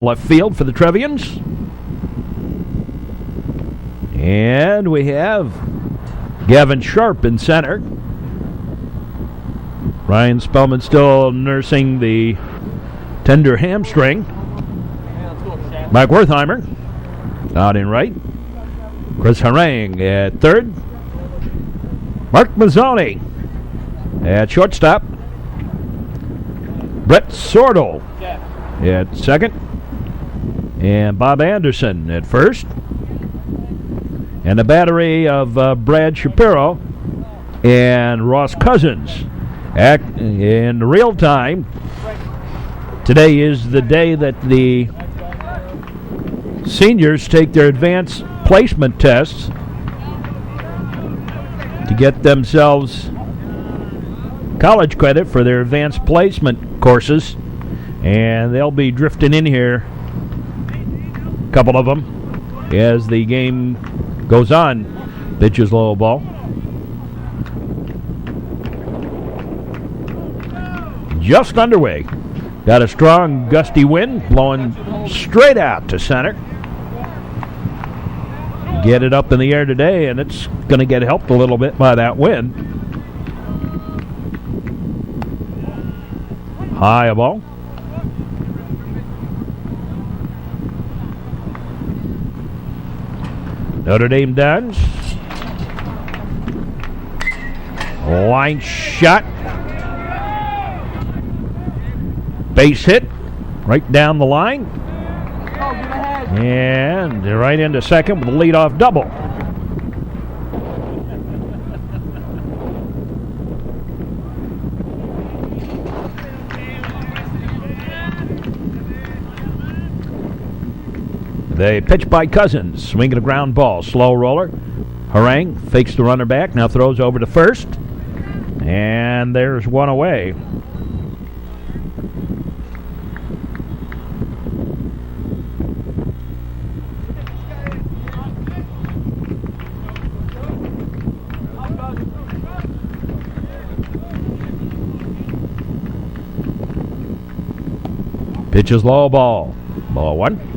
Left field for the Trevians. And we have Gavin Sharp in center. Ryan Spellman still nursing the tender hamstring. Mike Wertheimer out in right. Chris Harang at third. Mark Mazzoni at shortstop. Brett Sordell at second. And Bob Anderson at first. And a battery of Brad Shapiro and Ross Cousins in real time. Today is the day that the seniors take their advanced placement tests to get themselves college credit for their advanced placement courses. And they'll be drifting in here, a couple of them, as the game goes on. Pitches low ball. Just underway. Got a strong gusty wind blowing straight out to center. Get it up in the air today, and it's going to get helped a little bit by that wind. High ball. Notre Dame Dons. Line shot. Base hit. Right down the line. And right into second with a leadoff double. They pitch by Cousins, swinging a ground ball, slow roller. Harang fakes the runner back, now throws over to first. And there's one away. Pitches low ball. Ball one.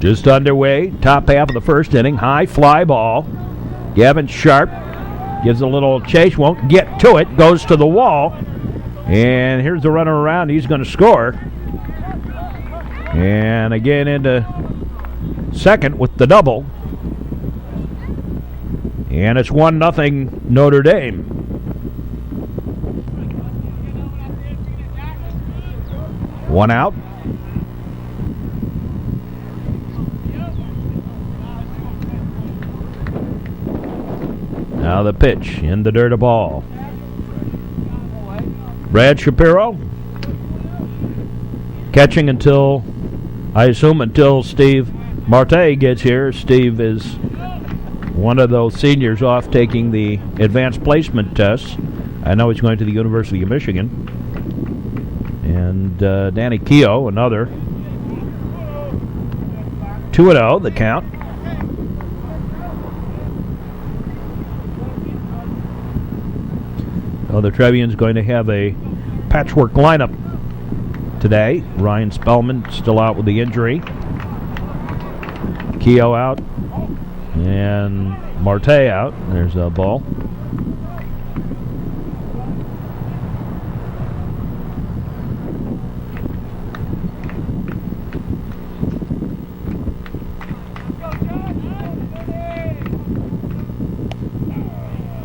Just underway, top half of the first inning, high fly ball. Gavin Sharp gives a little chase, won't get to it, goes to the wall. And here's the runner around, he's going to score. And again into second with the double. And it's 1-0 Notre Dame. One out. Now the pitch in the dirt, a ball. Brad Shapiro catching until, I assume, until Steve Marte gets here. Steve is one of those seniors off taking the advanced placement tests. I know he's going to the University of Michigan. And Danny Keogh, another. 2-0, the count. Oh, the Trevians going to have a patchwork lineup today. Ryan Spellman still out with the injury. Keogh out. And Marte out. There's a ball.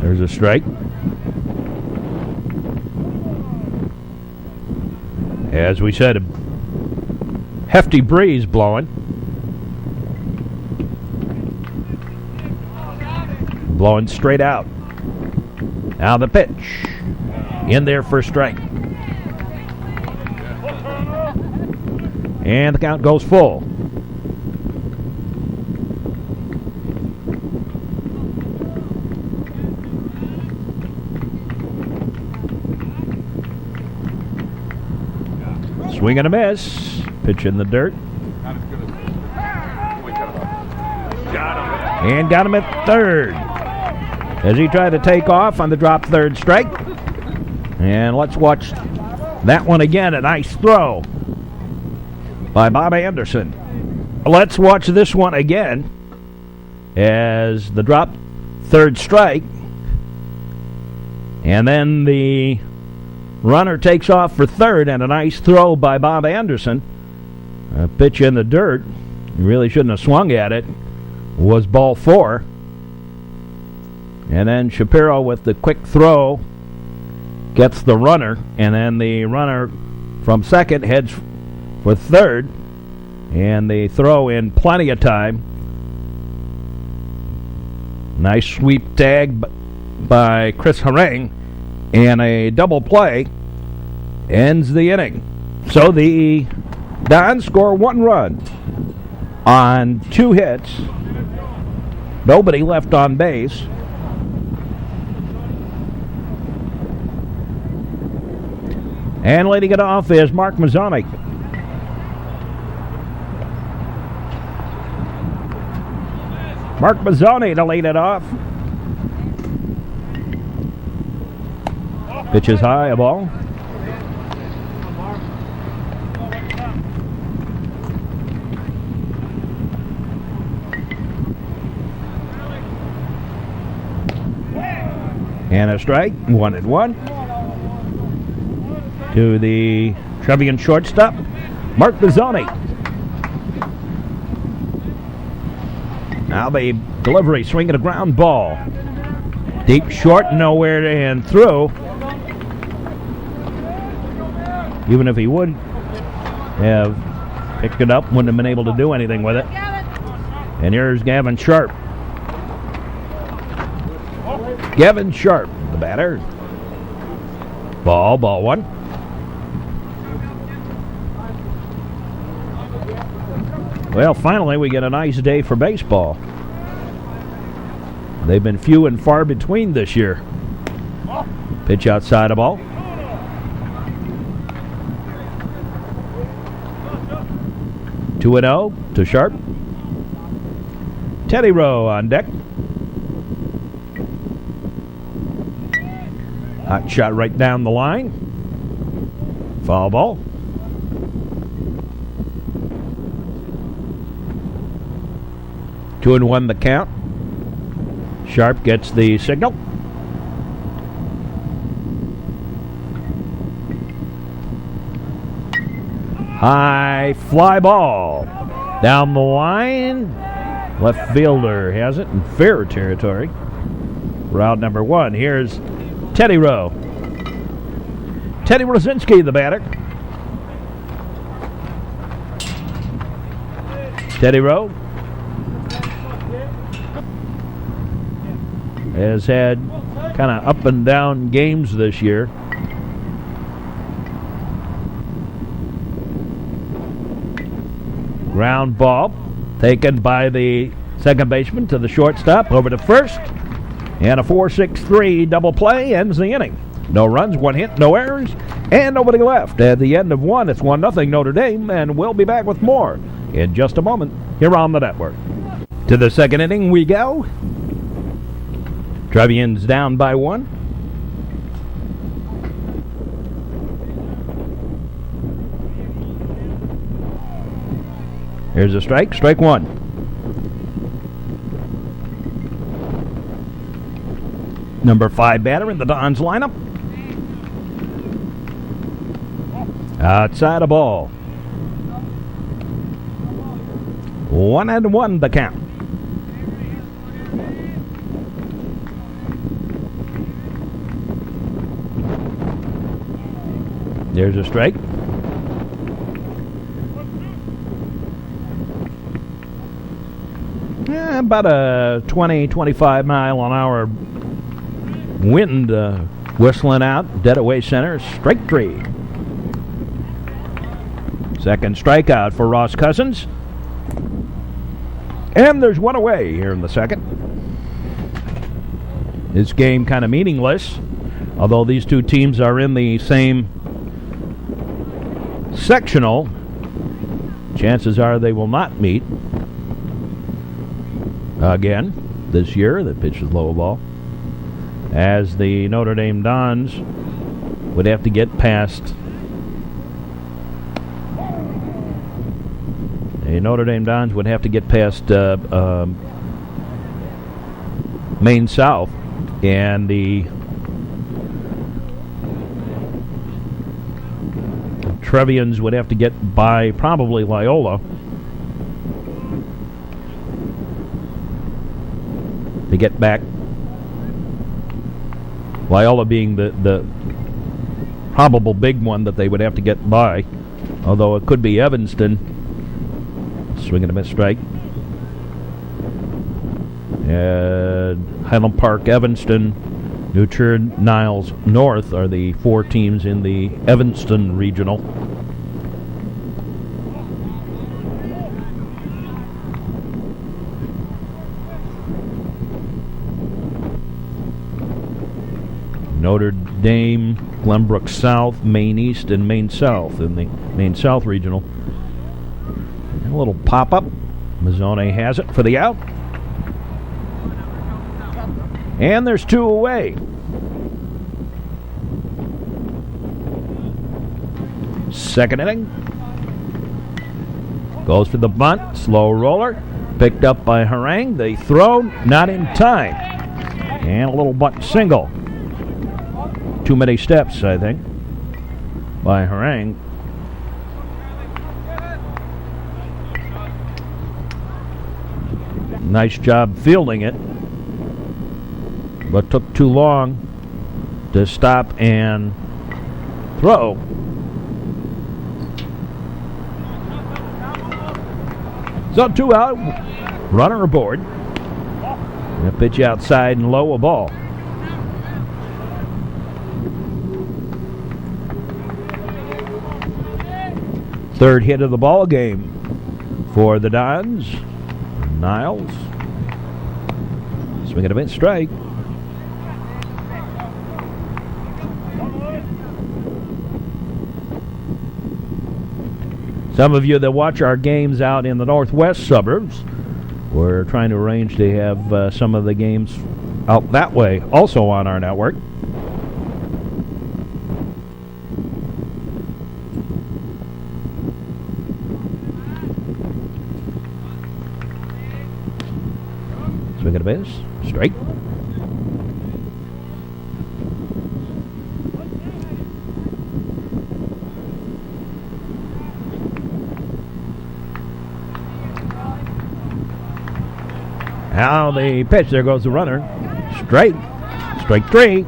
There's a strike. As we said, a hefty breeze blowing. Blowing straight out. Now the pitch. In there for a strike. And the count goes full. Swing and a miss. Pitch in the dirt. Got And got him at third as he tried to take off on the drop third strike. And let's watch that one again. A nice throw by Bob Anderson. Let's watch this one again as the drop third strike. And then the runner takes off for third, and a nice throw by Bob Anderson. A pitch in the dirt. He really shouldn't have swung at it. Was ball 4. And then Shapiro with the quick throw gets the runner, and then the runner from second heads for third, and they throw in plenty of time. Nice sweep tag by Chris Harang, and a double play ends the inning. So the Dons score 1 run on 2 hits. Nobody left on base. And leading it off is Mark Mazzoni. Mark Mazzoni to lead it off. Pitches high, a ball. And a strike, 1-1. To the Trevian shortstop, Mark Mazzoni. Now the delivery, swinging a ground ball. Deep short, nowhere and through. Even if he would have picked it up, wouldn't have been able to do anything with it. And here's Gavin Sharp. Gavin Sharp, the batter. Ball 1. Well, finally we get a nice day for baseball. They've been few and far between this year. Pitch outside a ball. Two 2-0 to Sharp. Teddy Rowe on deck. Hot shot right down the line. Foul ball. Two and 1 the count. Sharp gets the signal. High fly ball. Down the line. Left fielder has it in fair territory. Route number 1. Here's Teddy Rowe. Teddy Rosinski, the batter. Teddy Rowe has had kind of up and down games this year. Ground ball taken by the second baseman to the shortstop, over to first, and a 4-6-3 double play ends the inning. No runs, 1 hit, no errors, and nobody left. At the end of 1, it's 1-0 Notre Dame, and we'll be back with more in just a moment here on the network. To the second inning we go. Trevians down by 1. Here's a strike, strike 1. Number 5 batter in the Dons lineup. Outside a ball. 1-1 the count. There's a strike. About a 20-25 mile an hour wind whistling out. Dead away center. Strike 3. Second strikeout for Ross Cousins. And there's 1 away here in the second. This game kind of meaningless, although these two teams are in the same sectional. Chances are they will not meet. again this year. That pitch is low ball. As the Notre Dame Dons would have to get past Maine South, and the Trevians would have to get by probably Loyola to get back. Loyola being the probable big one that they would have to get by, although it could be Evanston. Swing and a miss strike. Highland Park, Evanston, New Trier, Niles North are the 4 teams in the Evanston Regional. Notre Dame, Glenbrook South, Maine East, and Maine South in the Maine South Regional. And a little pop-up. Mazzone has it for the out. And there's 2 away. Second inning. Goes for the bunt. Slow roller. Picked up by Harang. They throw. Not in time. And a little bunt single. Too many steps, I think, by Harang. Nice job fielding it, but took too long to stop and throw. So 2 out, runner aboard. And a pitch outside and low, a ball. Third hit of the ball game for the Dons. Niles. Swing and a miss strike. Some of you that watch our games out in the northwest suburbs, we're trying to arrange to have some of the games out that way also on our network. Swing and a miss. Strike. Now the pitch. There goes the runner. Strike. Strike 3.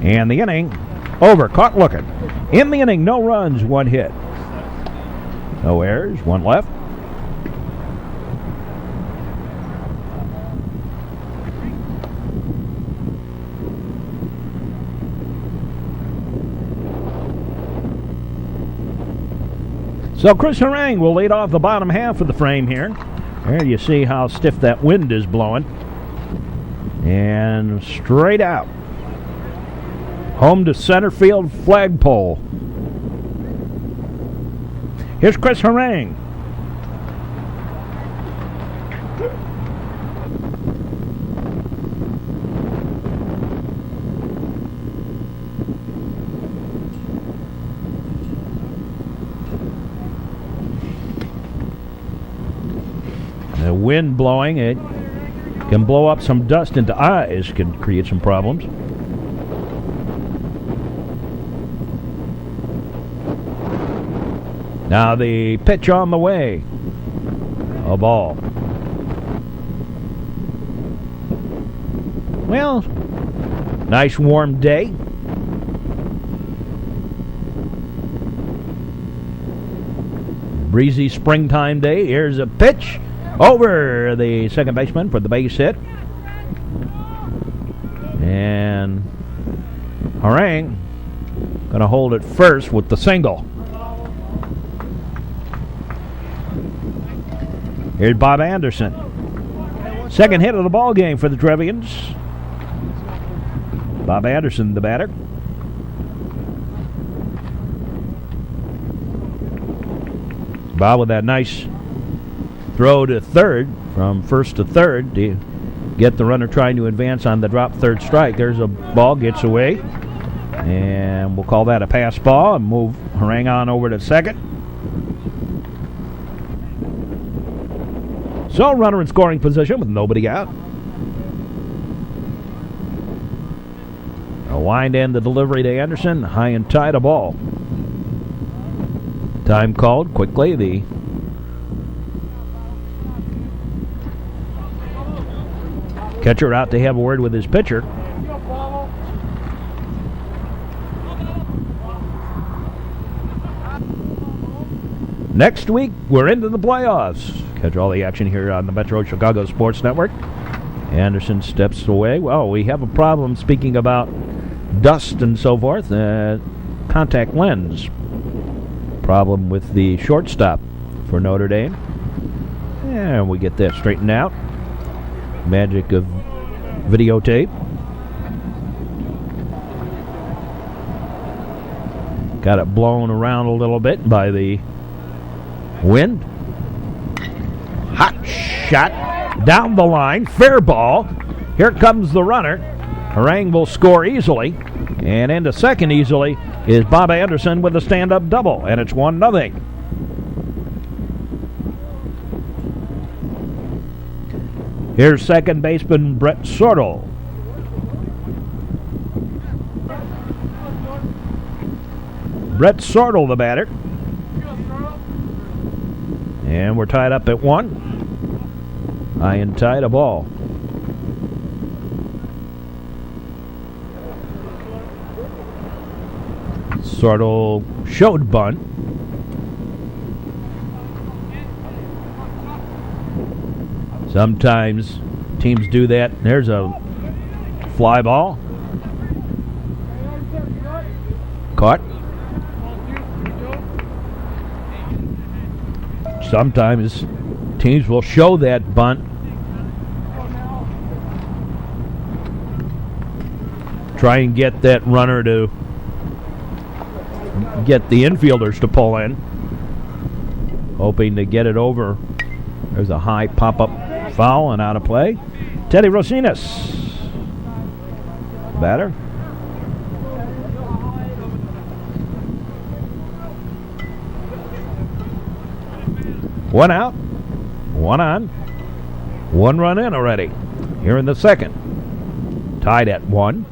And the inning over. Caught looking. In the inning, no runs, 1 hit. No errors, 1 left. So Chris Harang will lead off the bottom half of the frame here. There you see how stiff that wind is blowing. And straight out. Home to center field flagpole. Here's Chris Harang. The wind blowing, it can blow up some dust into eyes, can create some problems. Now the pitch on the way. A ball. Well, nice warm day. Breezy springtime day. Here's a pitch. Over the second baseman for the base hit. And Harang going to hold it first with the single. Here's Bob Anderson. Second hit of the ball game for the Trevians. Bob Anderson, the batter. Bob with that nice throw to third. from first to third to get the runner trying to advance on the drop third strike. There's a ball, gets away, and we'll call that a pass ball and move Harang on over to second. So runner in scoring position with nobody out. A wind end the delivery to Anderson, high and tight, a ball. Time called quickly. The catcher out to have a word with his pitcher. Next week, we're into the playoffs. Catch all the action here on the Metro Chicago Sports Network. Anderson steps away. Well, we have a problem, speaking about dust and so forth. Contact lens problem with the shortstop for Notre Dame. And we get that straightened out. Magic of videotape. Got it blown around a little bit by the wind. Hot shot down the line. Fair ball. Here comes the runner. Harang will score easily. And into second easily is Bob Anderson with a stand-up double. And it's 1-0. Here's second baseman Brett Sortle. Brett Sortle, the batter. And we're tied up at 1. High and tight, a ball. Sortle showed bunt. Sometimes teams do that. There's a fly ball. Caught. Sometimes teams will show that bunt. Try and get that runner to get the infielders to pull in. Hoping to get it over. There's a high pop-up foul and out of play. Teddy Rosinas, batter. One out, one on, 1 run in already. Here in the second, tied at 1.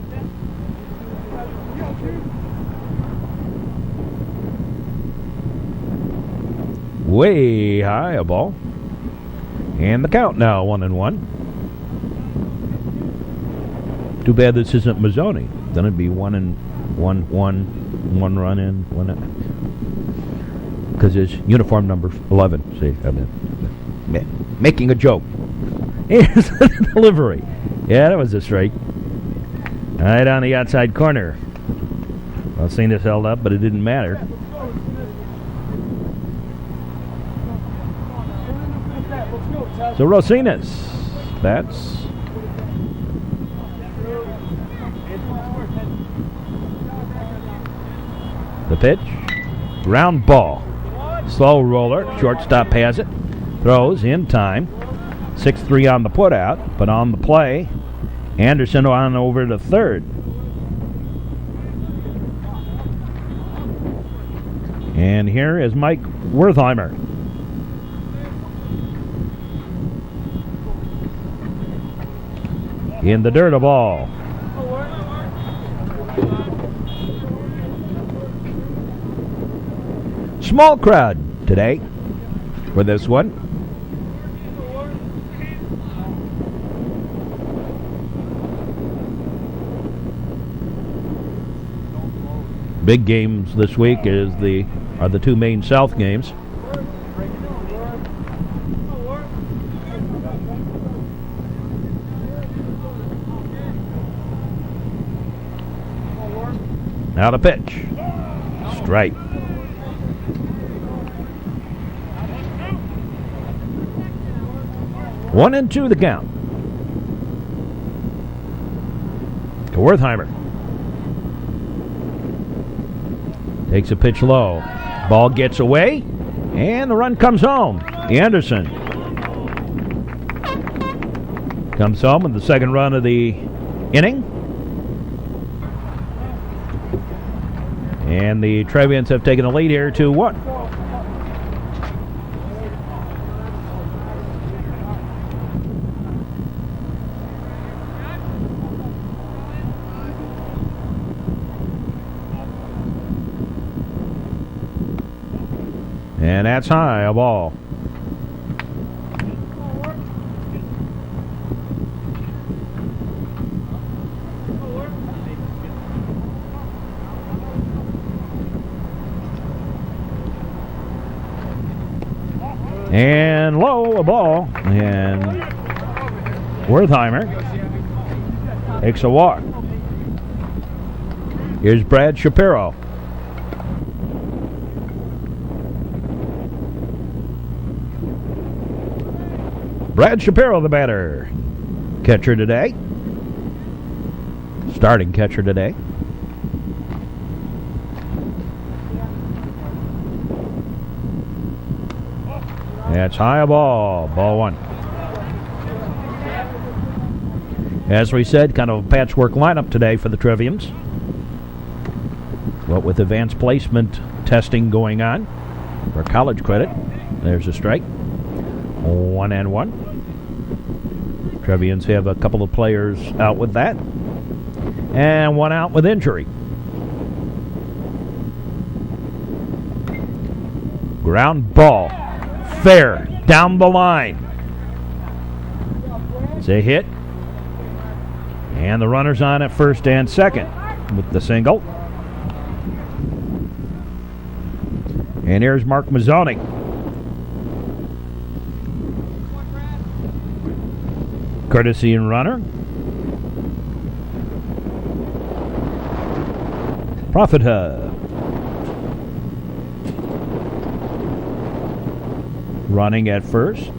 Way high, a ball. And the count now, 1-1. Too bad this isn't Mazzoni. Then it'd be 1-1, 1 run in, 1 out. Because his uniform number 11. See, I'm making a joke. Here's the delivery. Yeah, that was a strike. Right on the outside corner. I've seen this held up, but it didn't matter. So Rosinas bats. The pitch. Ground ball. Slow roller. Shortstop has it. Throws in time. 6-3 on the put out, but on the play, Anderson on over to third. And here is Mike Wertheimer. In the dirt, a ball. Small crowd today for this one. Big games this week are the 2 main South games. Now the pitch. Strike. One and 2 the count. To Wertheimer. Takes a pitch low. Ball gets away, and the run comes home. Anderson. Comes home in the second run of the inning. And the Trevians have taken the lead here 2-1. And that's high, a ball. And low, a ball. And Wertheimer takes a walk. Here's Brad Shapiro. Brad Shapiro, the batter. Catcher today. Starting catcher today. That's high, a ball. Ball one. As we said, kind of a patchwork lineup today for the Trevians. What with advanced placement testing going on for college credit. There's a strike. 1-1. Trevians have a couple of players out with that. And one out with injury. Ground ball. Fair. Down the line. It's a hit. And the runner's on at first and second with the single. And here's Mark Mazzoni. Courtesy and runner. Profit Hub. Running at first.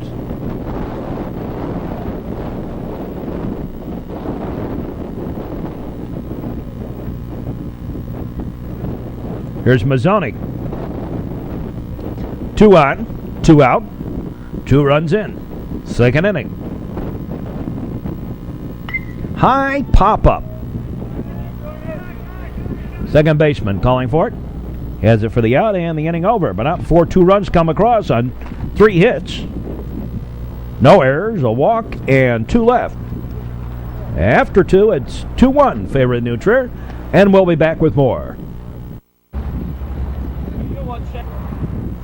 Here's Mazzoni. 2 on, 2 out, 2 runs in. Second inning. High pop-up. Second baseman calling for it. Has it for the out and the inning over. But not before 2 runs come across on 3 hits. No errors, a walk, and 2 left. After 2, it's 2-1 favor of New Trier. And we'll be back with more.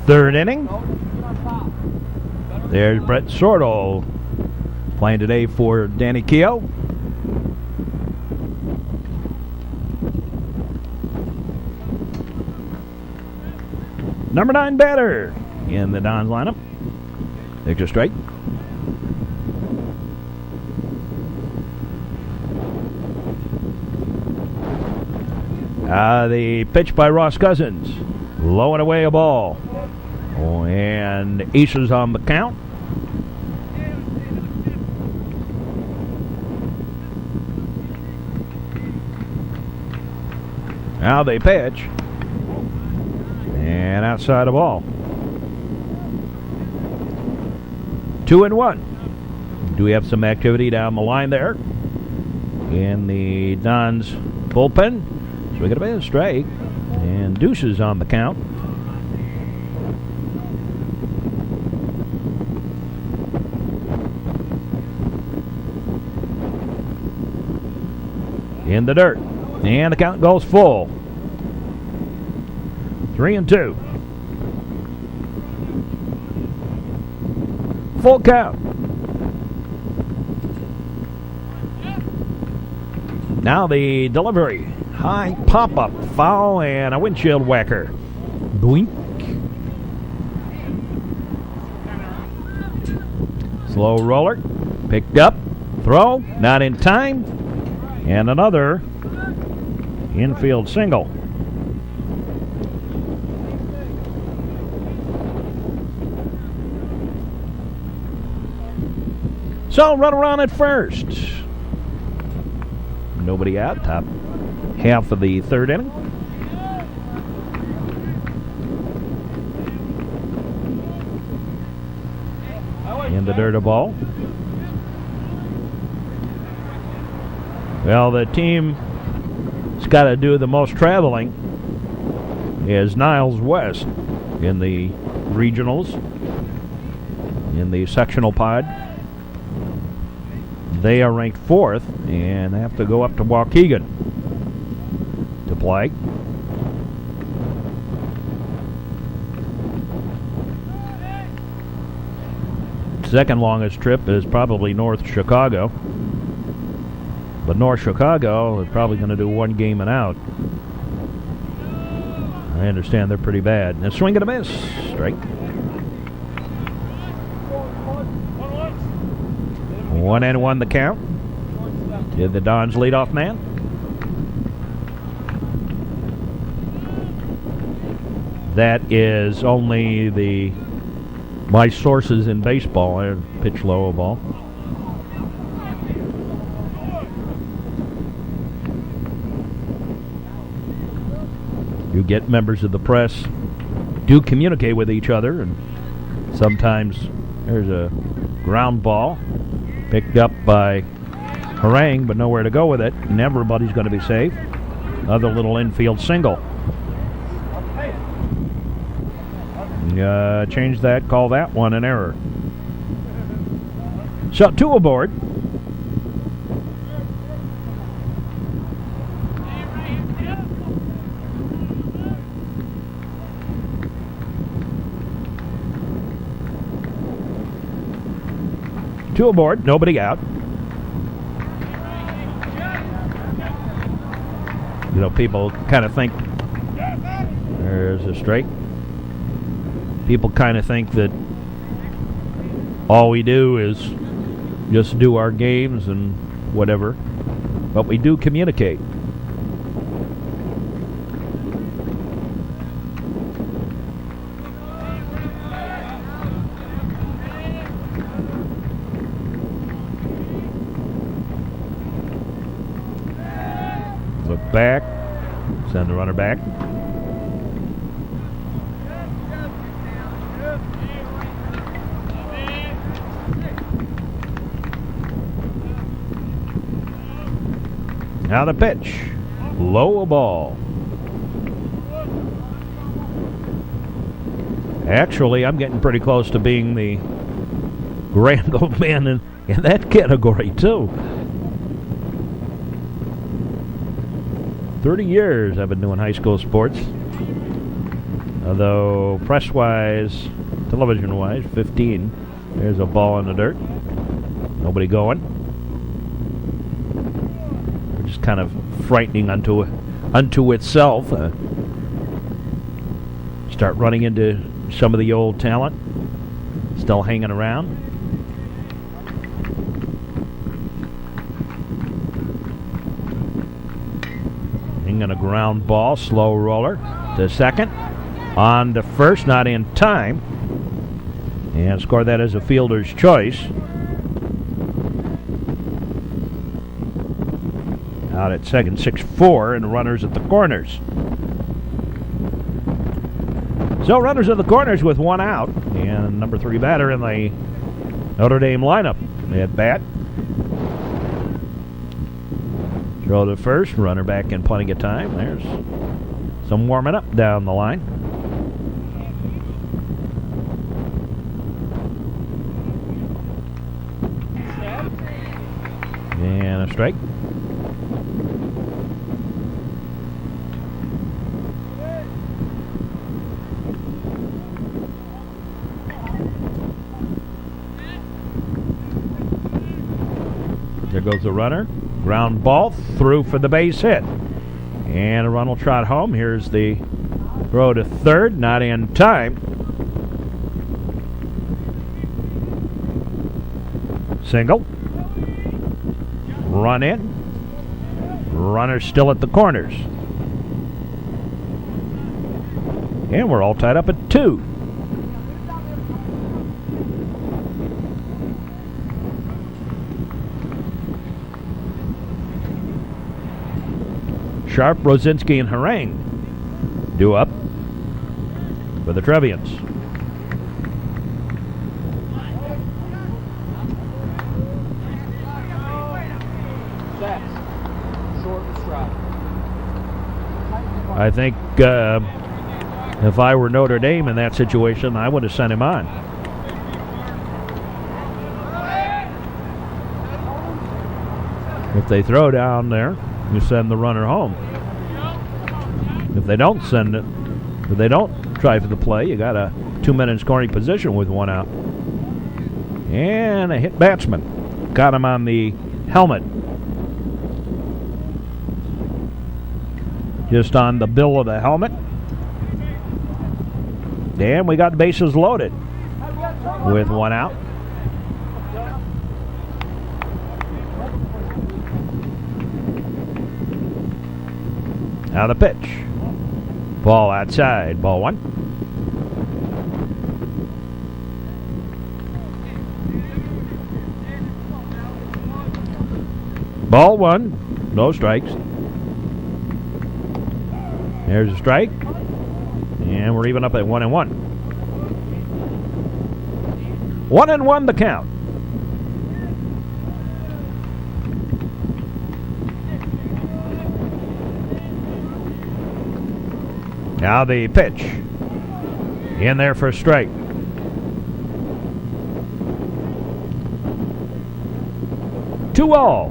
Third inning. There's Brett Sordo playing today for Danny Keogh. Number 9 batter in the Dons lineup. Takes a strike. The pitch by Ross Cousins. Low and away, a ball. Oh, and aces on the count. Now they pitch. And outside the ball. 2-1. Do we have some activity down the line there in the Dons bullpen? So we got a bit of strike. And deuces on the count. In the dirt. And the count goes full. 3-2. Full count. Now the delivery. High pop-up. Foul and a windshield whacker. Boink. Slow roller. Picked up. Throw. Not in time. And another infield single. So run around at first. Nobody out. Top half of the third inning. In the dirt, a ball. Well, the team that's got to do the most traveling is Niles West in the regionals, in the sectional pod. They are ranked 4th and have to go up to Waukegan to play. Second longest trip is probably North Chicago. But North Chicago is probably going to do one game and out. I understand they're pretty bad. And a swing and a miss. Strike. 1-1 the count. Did the Dons leadoff man. That is only my sources in baseball. I pitch low a ball. You get members of the press do communicate with each other, and sometimes there's a ground ball picked up by Harang, but nowhere to go with it, and everybody's going to be safe. Another little infield single. Change that, call that one an error. So 2 aboard. Two aboard, nobody out. You know, people kind of think, there's a strike. People kind of think that all we do is just do our games and whatever, but we do communicate. Look back, send the runner back. Now the pitch, low a ball. Actually, I'm getting pretty close to being the grand old man in that category too. 30 years I've been doing high school sports. Although press-wise, television-wise, 15. There's a ball in the dirt. Nobody going. Just kind of frightening unto itself. Start running into some of the old talent still hanging around. And a ground ball, slow roller to second. On to first, not in time. And score that as a fielder's choice. Out at second, 6-4, and runners at the corners. So runners at the corners with one out, and number 3 batter in the Notre Dame lineup at bat. Throw to first, runner back in plenty of time. There's some warming up down the line. And a strike. There goes the runner. Ground ball through for the base hit. And a run will trot home. Here's the throw to third, not in time. Single. Run in. Runner still at the corners. And we're all tied up at 2. Sharp, Rosinski, and Harang due up for the Trevians. I think if I were Notre Dame in that situation, I would have sent him on. If they throw down there, you send the runner home. If they don't send it, if they don't try for the play, you got a 2-minute scoring position with one out. And a hit batsman. Got him on the helmet. Just on the bill of the helmet. And we got bases loaded with one out. Now the pitch. Ball outside. Ball one. Ball one. No strikes. There's a strike. And we're even up at 1-1. 1-1 the count. Now the pitch. In there for a strike. Two all.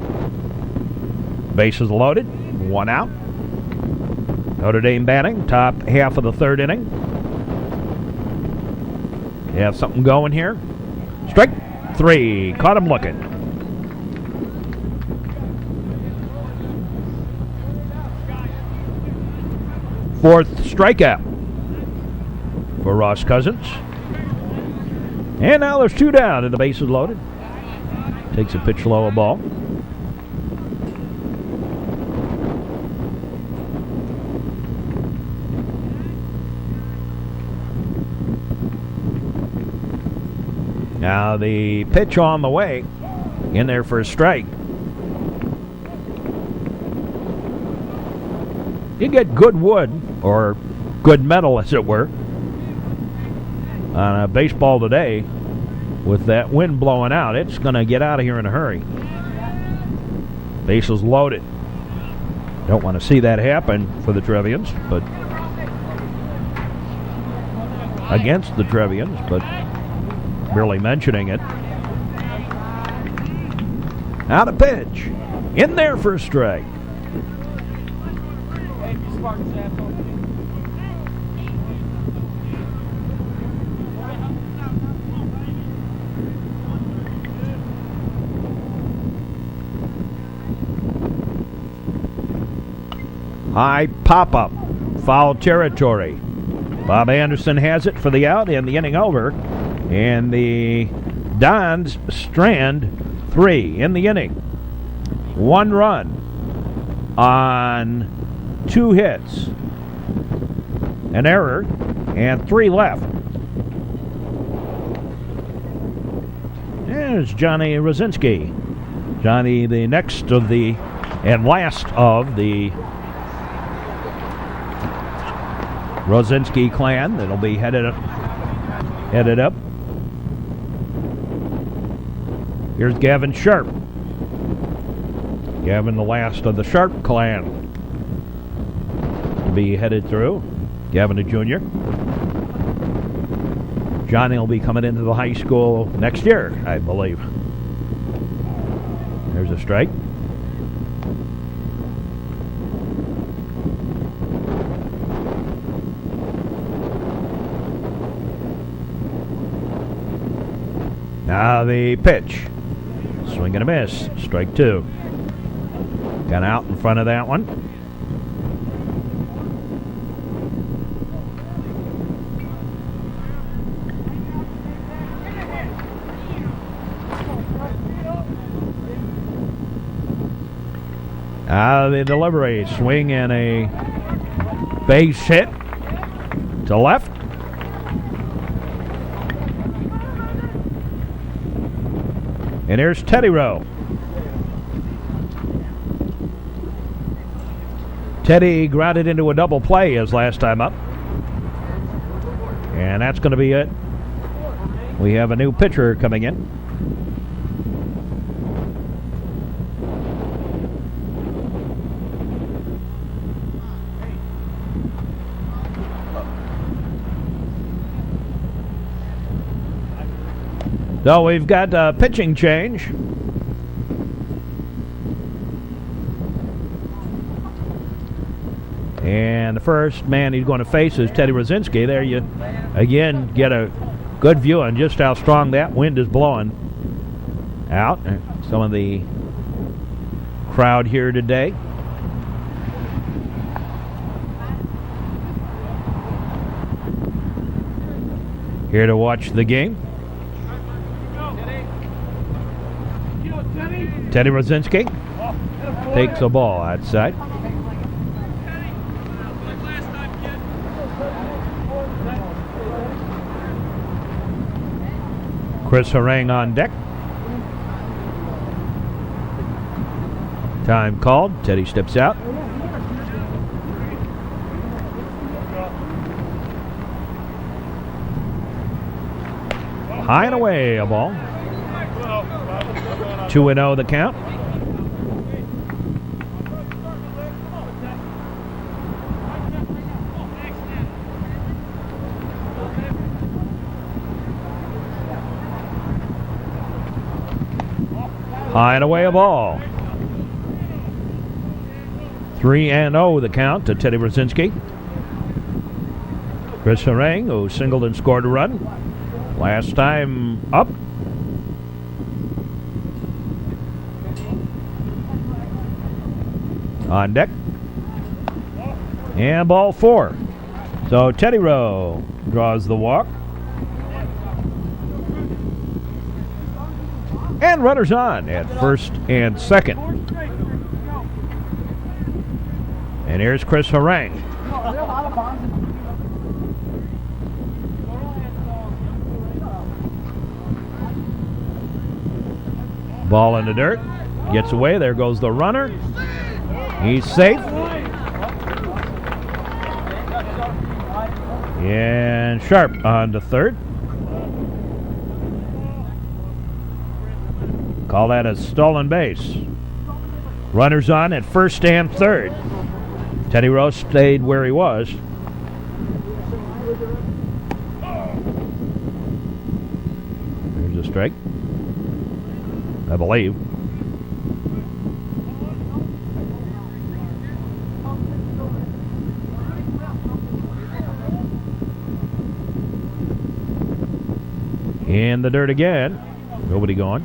Bases loaded. One out. Notre Dame batting. Top half of the third inning. You have something going here. Strike three. Caught him looking. Fourth strikeout for Ross Cousins. And now there's two down and the bases loaded. Takes a pitch low, a ball. Now the pitch on the way. In there for a strike. You get good wood, or good metal as it were, on a baseball today. With that wind blowing out, it's going to get out of here in a hurry. Bases loaded. Don't want to see that happen for the Trevians, but against the Trevians, but barely mentioning it. Now the pitch. In there for a strike. High pop-up. Foul territory. Bob Anderson has it for the out and the inning over. And the Dons strand 3 in the inning. 1 run on 2 hits. An error and 3 left. There's Johnny Rosinski. Johnny, the next of the and last of the Rosinski clan that'll be headed up. Here's Gavin Sharp. Gavin, the last of the Sharp clan, to be headed through. Gavin, a junior. Johnny will be coming into the high school next year, I believe. There's a strike. Now the pitch. Swing and a miss. Strike 2. Got out in front of that one. Now the delivery. Swing and a base hit to left. And here's Teddy Rowe. Teddy grounded into a double play his last time up. And that's going to be it. We have a new pitcher coming in. So we've got a pitching change. And the first man he's going to face is Teddy Rosinski. There you, again, get a good view on just how strong that wind is blowing out. Some of the crowd here today. Here to watch the game. Teddy Rosinski takes the ball outside. Chris Harang on deck. Time called. Teddy steps out. High and away, a ball. 2-0 the count. High and away, a ball. 3-0 the count to Teddy Rosinski. Chris Harang, who singled and scored a run last time up. On deck. And ball 4. So Teddy Rowe draws the walk. And runners on at first and second. And here's Chris Harang. Ball in the dirt. Gets away. There goes the runner. He's safe. And Sharp on to third. Call that a stolen base. Runners on at first and third. Teddy Rose stayed where he was. There's a strike, I believe. In the dirt again. Nobody going.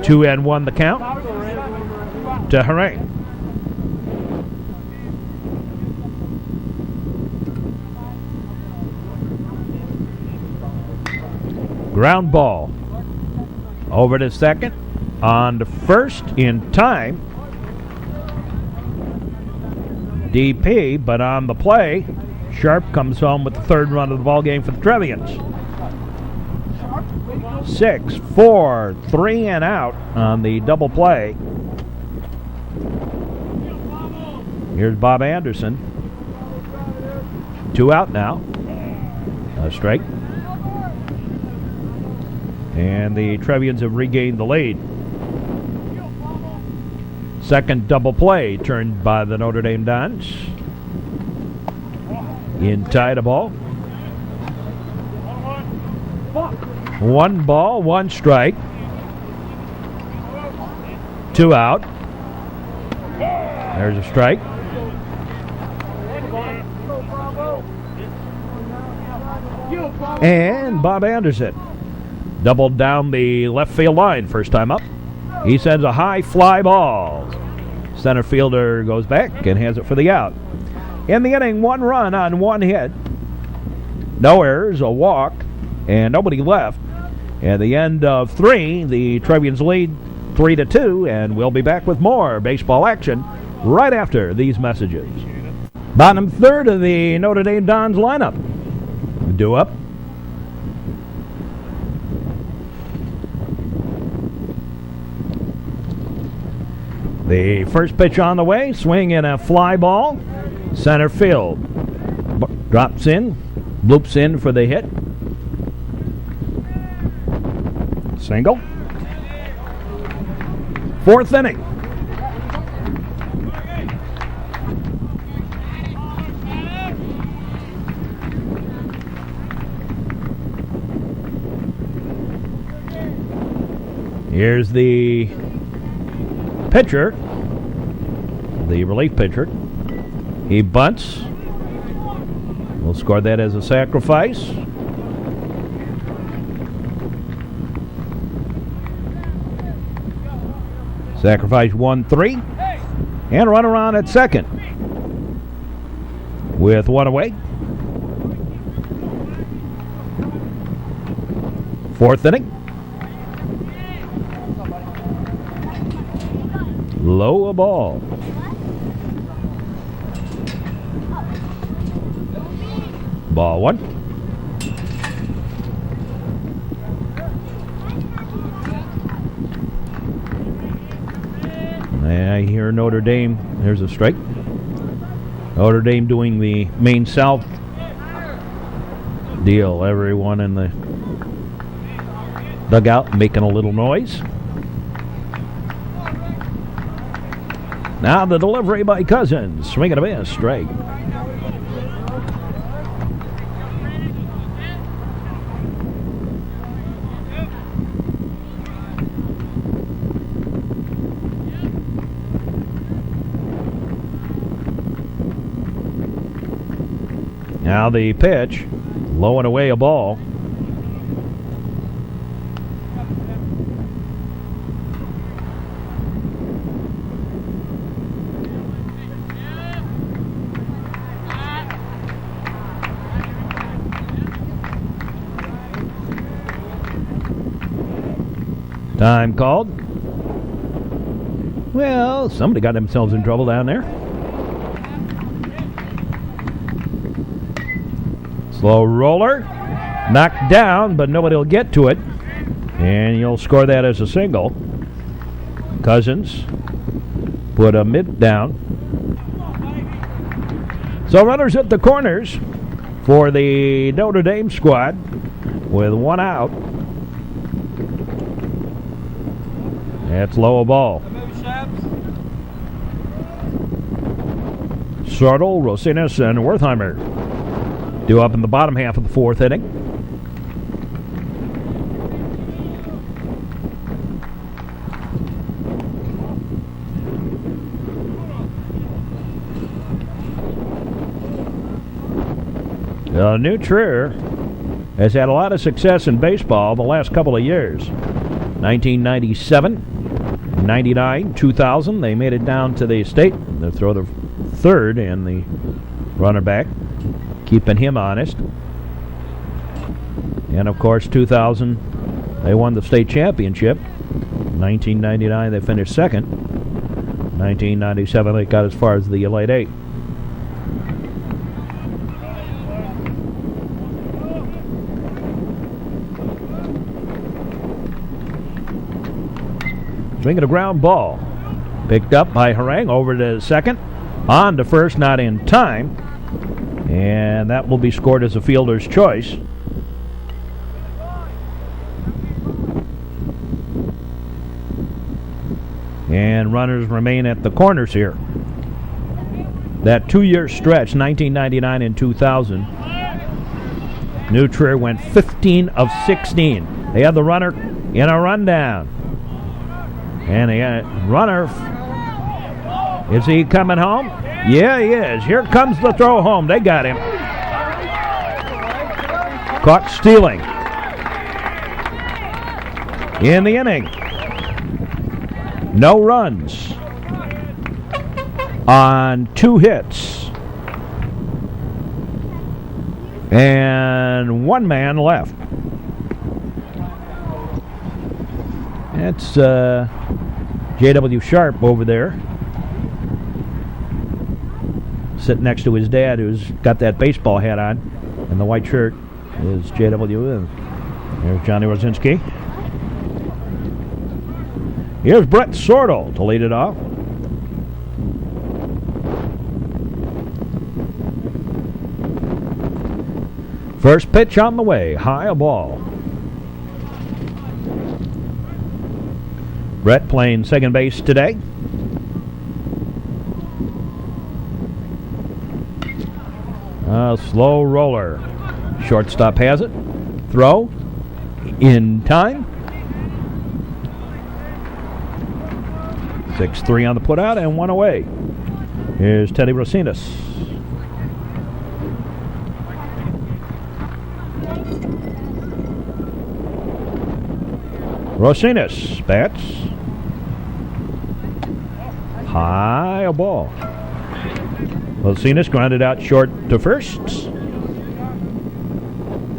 2-1 the count to Harang. Ground ball over to second, on to first in time. DP, but on the play, Sharp comes home with the third run of the ball game for the Trevians. 6, 4, 3 and out on the double play. Here's Bob Anderson. 2 out now. A strike. And the Trevians have regained the lead. Second double play turned by the Notre Dame Dons. In tie to ball. 1 ball, 1 strike. 2 out. There's a strike. And Bob Anderson doubled down the left field line first time up. He sends a high fly ball. Center fielder goes back and has it for the out. In the inning, 1 run on 1 hit. No errors, a walk, and nobody left. At the end of 3, the Trevians lead 3-2, and we'll be back with more baseball action right after these messages. Bottom third of the Notre Dame Dons lineup. Due up. The first pitch on the way, swing and a fly ball. Center field. Drops in, loops in for the hit. Single. 4th inning. Here's the pitcher, the relief pitcher. He bunts. We'll score that as a sacrifice. Sacrifice 1-3. And run around at second. With one away. Fourth inning. Low a ball. Ball one. I hear Notre Dame. There's a strike. Notre Dame doing the Maine South deal. Everyone in the dugout making a little noise. Now the delivery by Cousins. Swing and a miss. Strike. Now the pitch, low and away a ball. Time called. Well, somebody got themselves in trouble down there. Slow roller, knocked down, but nobody will get to it. And you'll score that as a single. Cousins put a mid down. So runners at the corners for the Notre Dame squad with one out. That's low a ball. Sartle, Rosinas, and Wertheimer due up in the bottom half of the fourth inning. New Trier has had a lot of success in baseball the last couple of years. 1997, 99, 2000, they made it down to the state. They throw the third and the runner back, keeping him honest. And of course 2000 they won the state championship. 1999 they finished second. 1997 they got as far as the Elite Eight. Swinging a ground ball, picked up by Harang over to second, on to first, not in time. And that will be scored as a fielder's choice. And runners remain at the corners here. That 2-year stretch, 1999 and 2000, New Trier went 15 of 16. They had the runner in a rundown. And the runner, is he coming home? Yeah, he is. Here comes the throw home. They got him. Caught stealing. In the inning. No runs on 2 hits. And 1 man left. That's J.W. Sharp over there, sitting next to his dad, who's got that baseball hat on, and the white shirt is J.W. There's Johnny Rosinski. Here's Brett Sortle to lead it off. First pitch on the way, high a ball. Brett playing second base today. Slow roller. Shortstop has it. Throw in time. 6-3 on the putout and 1 away. Here's Teddy Rosinas. Rosinas bats. High a ball. Rosinas grounded out short to first.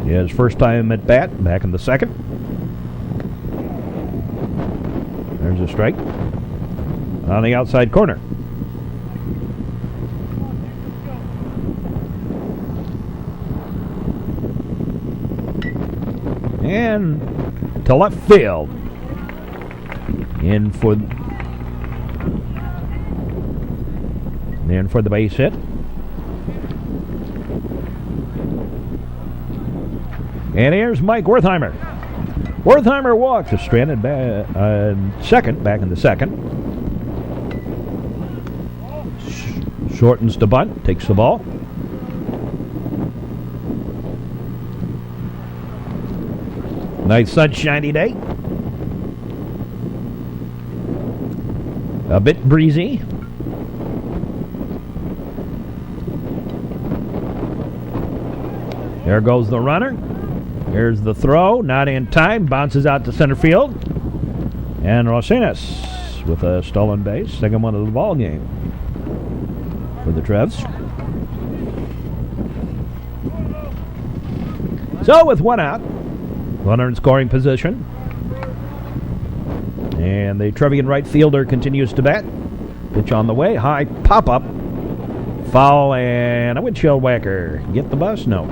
His first time at bat, back in the second. There's a strike on the outside corner. And to left field. In for the base hit. And here's Mike Wertheimer. Wertheimer walks, is stranded second, back in the second. Shortens the bunt, takes the ball. Nice sunshiny day. A bit breezy. There goes the runner. Here's the throw, not in time, bounces out to center field. And Rosinas with a stolen base, second one of the ball game for the Trevs. So with one out, runner in scoring position. And the Trevian right fielder continues to bat. Pitch on the way, high pop-up. Foul and a windshield whacker. Get the bus? No.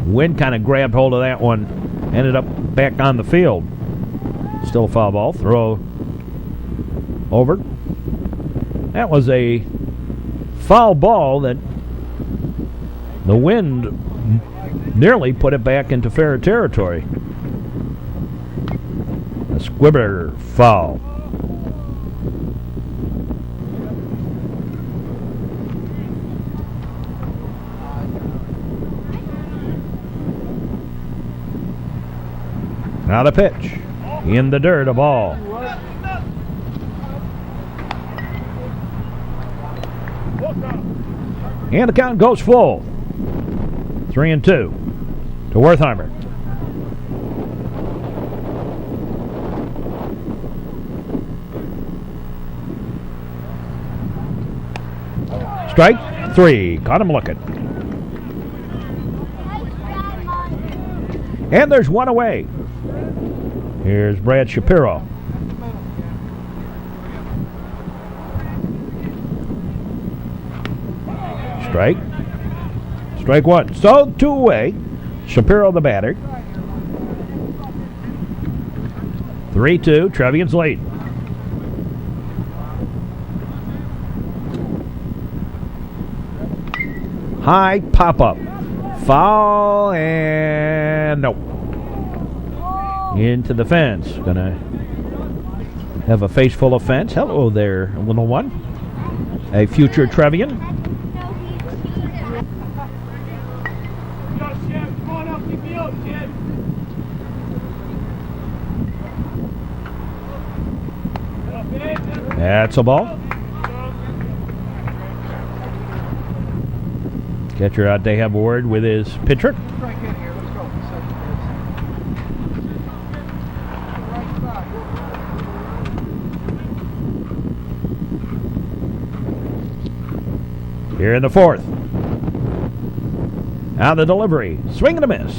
Wind kind of grabbed hold of that one. Ended up back on the field. Still a foul ball. Throw over. That was a foul ball that the wind nearly put it back into fair territory. A squibber foul. Now the pitch. In the dirt, a ball. And the count goes full. 3-2 to Wertheimer. Strike 3. Caught him looking. And there's one away. Here's Brad Shapiro. Strike. Strike one. So 2 away. Shapiro the batter. 3-2. Trevians lead. High pop-up. Foul and no. Into the fence. Gonna have a face full of fence. Hello there, little one. A future Trevian. That's a ball. Catcher out to have a word with his pitcher. Here in the fourth. Now the delivery. Swing and a miss.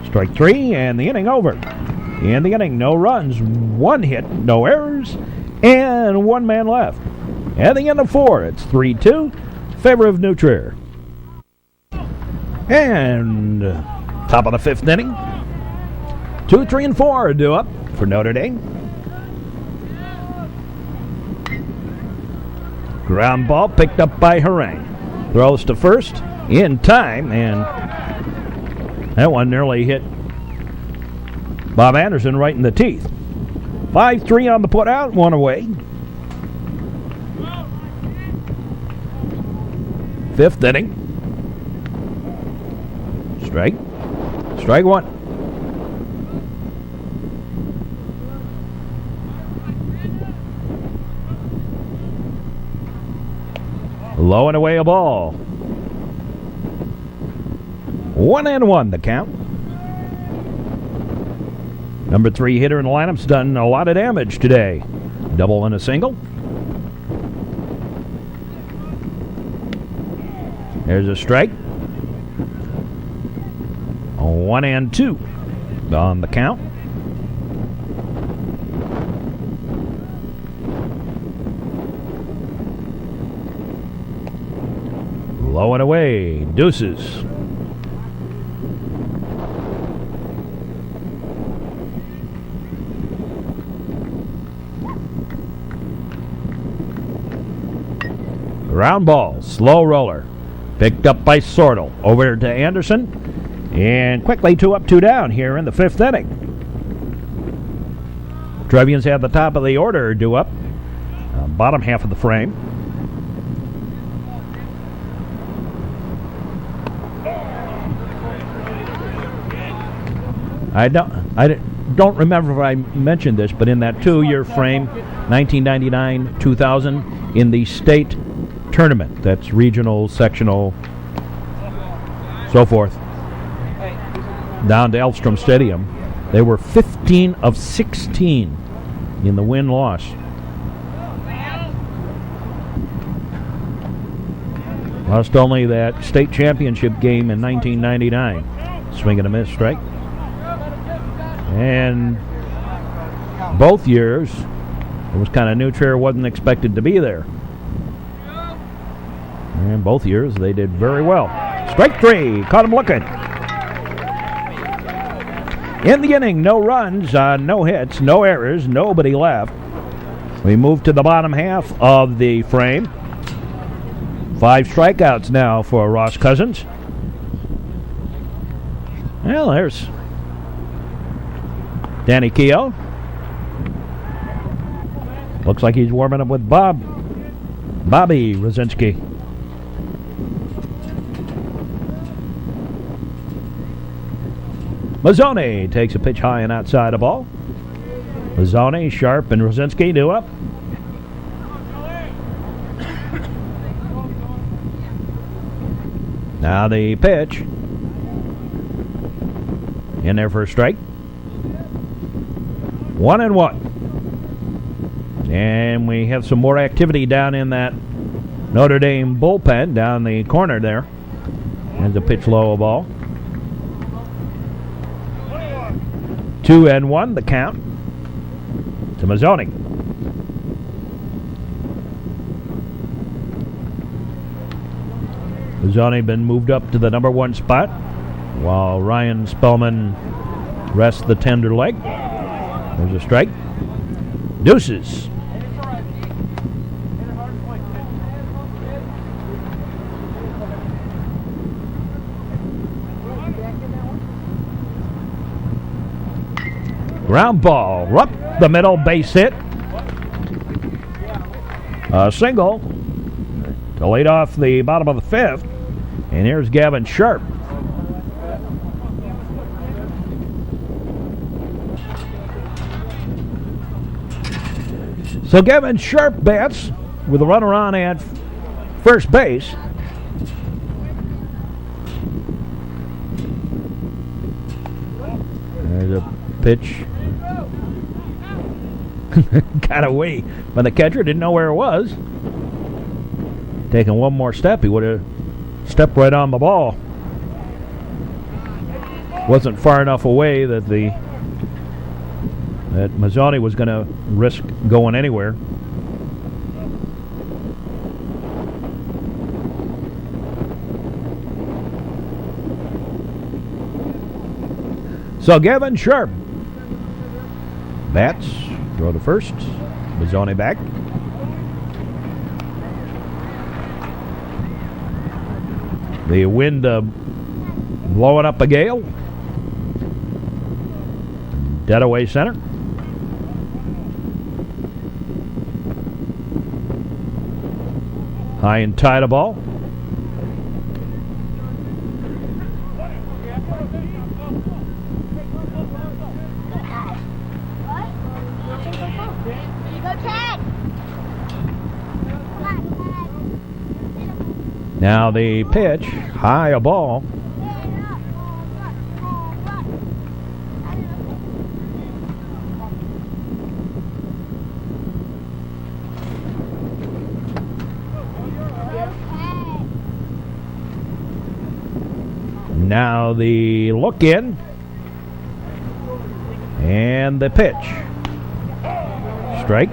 Strike 3 and the inning over. In the inning, no runs, 1 hit, no errors, and 1 man left. At the end of 4, it's 3-2. Favor of New Trier. And top of the 5th inning. 2, 3, and 4 are due up for Notre Dame. Ground ball picked up by Harang. Throws to first in time, and that one nearly hit Bob Anderson right in the teeth. 5-3 on the putout, 1 away. 5th inning. Strike 1. Low and away a ball. 1-1 the count. Number 3 hitter in the lineup's done a lot of damage today. Double and a single. There's a strike. 1-2 on the count. Low and away, deuces. Ground ball, slow roller. Picked up by Sortle. Over to Anderson. And quickly 2 up, 2 down here in the 5th inning. Trevians have the top of the order due up. Bottom half of the frame. I don't remember if I mentioned this, but in that 2-year frame, 1999-2000, in the state tournament, that's regional, sectional, so forth, down to Elstrom Stadium, they were 15 of 16 in the win-loss. Lost only that state championship game in 1999. Swing and a miss, strike. And both years, it was kind of new. Trier wasn't expected to be there. And both years, they did very well. Strike 3, caught him looking. In the inning, no runs, no hits, no errors, nobody left. We move to the bottom half of the frame. 5 strikeouts now for Ross Cousins. Well, there's Danny Keogh. Looks like he's warming up with Bobby Rosinski. Mazzone takes a pitch high and outside the ball. Mazzone, Sharp, and Rosinski due up. Now the pitch. In there for a strike. 1-1. And we have some more activity down in that Notre Dame bullpen down the corner there. There's a pitch low, a ball. 2-1 the count to Mazzone. Mazzone been moved up to the number 1 spot while Ryan Spellman rests the tender leg. There's a strike. Deuces. Ground ball, up the middle, base hit. A single to lead off the bottom of the 5th. And here's Gavin Sharp. So Gavin Sharp bats with a runner on at first base. There's a pitch. Got away by the catcher, didn't know where it was. Taking one more step, he would have stepped right on the ball. Wasn't far enough away that Mazzone was going to risk going anywhere. So Gavin Sharp bats, throw to first, Mazzone back. The wind blowing up a gale. Dead away center. High and tight a ball. Now the pitch, high a ball. Now the look in. And the pitch. Strike.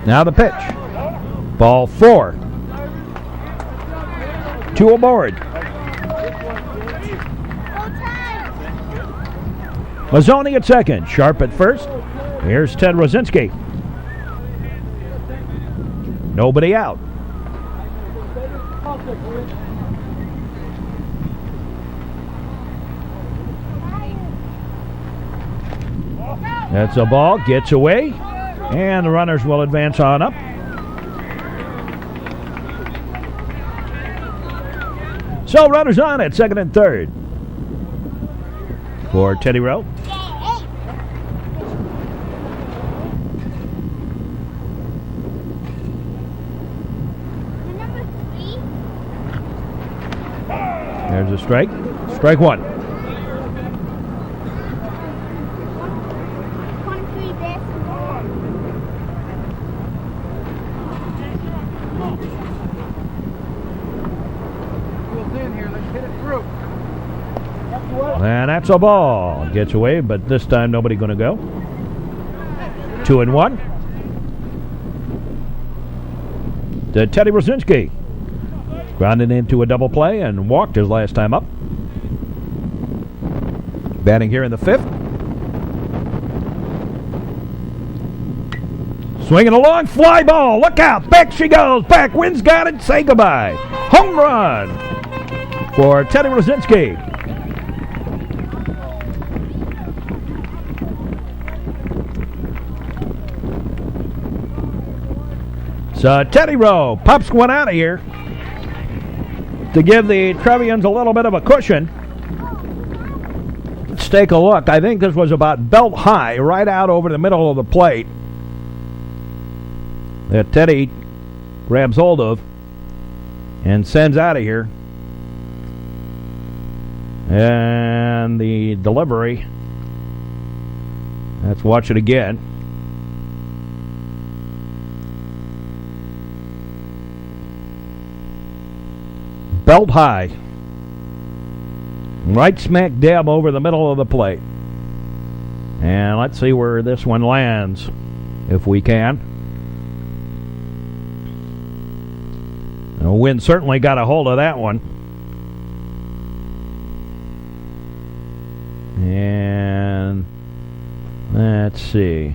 Now the pitch. Ball 4. 2 aboard. Mazzoni at second. Sharp at first. Here's Ted Rosinski. Nobody out. That's a ball. Gets away. And the runners will advance on up. So runners on at second and third for Teddy Rowe. There's a strike. Strike 1. And that's a ball. Gets away, but this time nobody going to go. 2-1. To Teddy Rosinski. Grounded into a double play and walked his last time up. Batting here in the 5th. Swinging a long fly ball. Look out. Back she goes. Back. Wind's got it. Say goodbye. Home run for Teddy Rosinski. So Teddy Rowe pops one out of here to give the Trevians a little bit of a cushion. Let's take a look. I think this was about belt high, right out over the middle of the plate, that Teddy grabs hold of and sends out of here. And the delivery, let's watch it again. Belt high. Right smack dab over the middle of the plate. And let's see where this one lands, if we can. The wind certainly got a hold of that one. And let's see.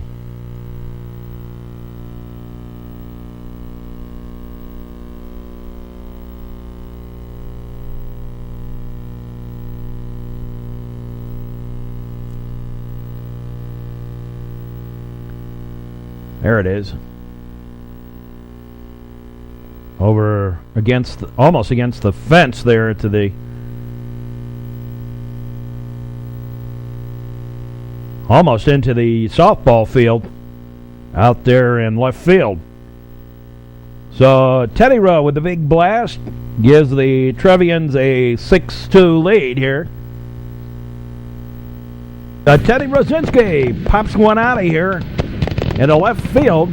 There it is. Over against, almost against the fence there to the, almost into the softball field out there in left field. So Teddy Rowe with the big blast gives the Trevians a 6-2 lead here. Teddy Rosinski pops one out of here into left field.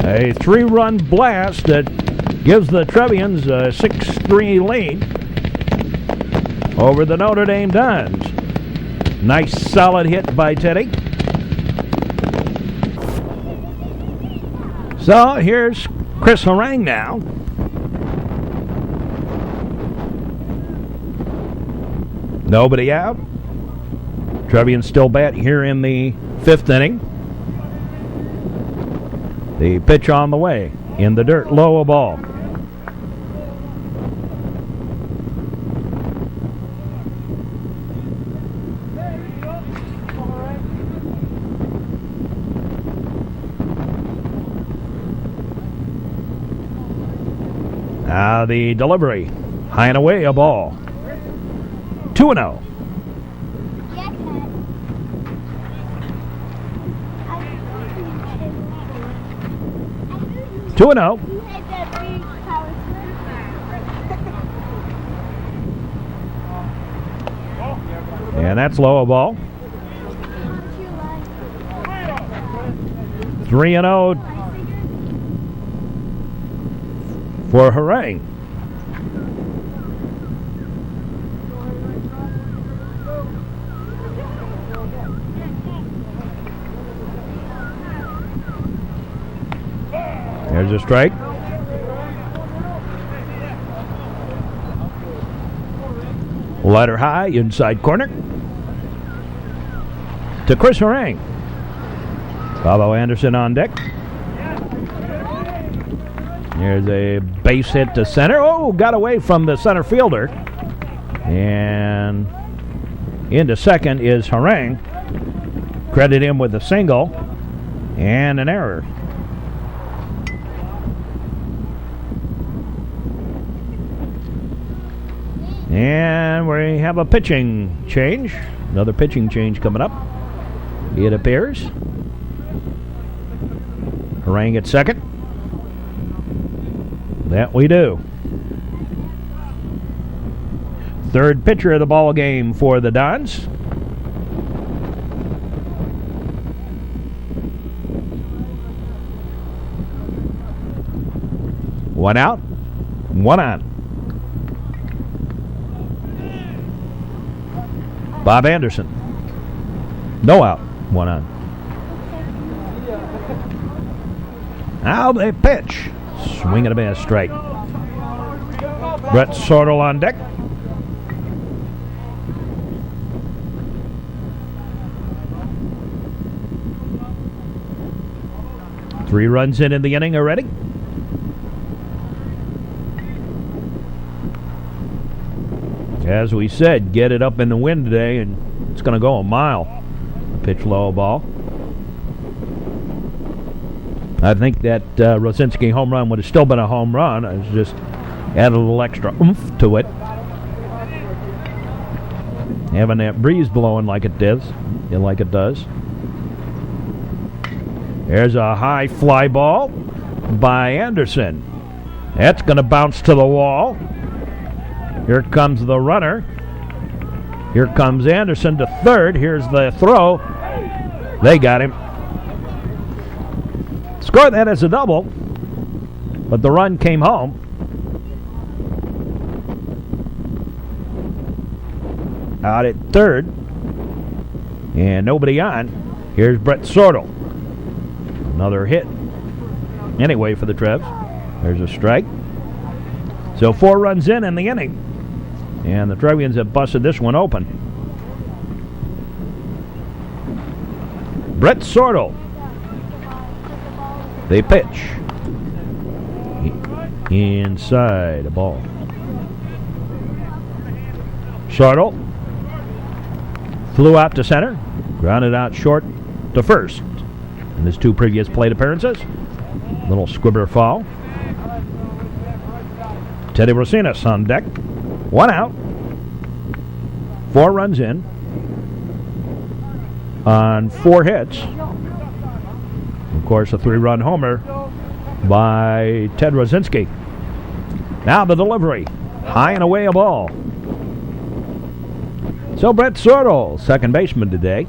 A 3-run blast that gives the Trevians a 6-3 lead over the Notre Dame Dons. Nice solid hit by Teddy. So here's Chris Harang now. Nobody out. Trevians still bat here in the 5th inning. The pitch on the way. In the dirt, low a ball. Now the delivery. High and away, a ball. 2-0. And that's low, a ball. 3-0 for Harangue. There's a strike. Ladder high, inside corner. To Chris Harangue. Bobo Anderson on deck. There's a base hit to center. Oh, got away from the center fielder. And into second is Harangue. Credit him with a single and an error. And we have a pitching change. Another pitching change coming up, it appears. Harangue at second. That we do. Third pitcher of the ball game for the Dons. One out, one on. Bob Anderson. No out, one on. Now they pitch. Swing and a miss, strike. Brett Sortel on deck. Three runs in the inning already. As we said, get it up in the wind today, and it's going to go a mile. Pitch low ball. I think that Rosinski home run would have still been a home run. It's just added a little extra oomph to it. Having that breeze blowing like it does. There's a high fly ball by Anderson. That's going to bounce to the wall. Here comes the runner. Here comes Anderson to third. Here's the throw. They got him. Scored that as a double, but the run came home. Out at third, and nobody on. Here's Brett Sortel. Another hit. Anyway, for the Trevs. There's a strike. So 4 runs in the inning. And the Trevians have busted this one open. Brett Sortel. They pitch. Inside a ball. Sortel flew out to center. Grounded out short to first. In his 2 previous plate appearances. Little squibber foul. Teddy Rosinas on deck. 1 out. 4 runs in on 4 hits. Of course, a 3-run homer by Ted Rosinski. Now the delivery. High and away a ball. So Brett Sortel, second baseman today,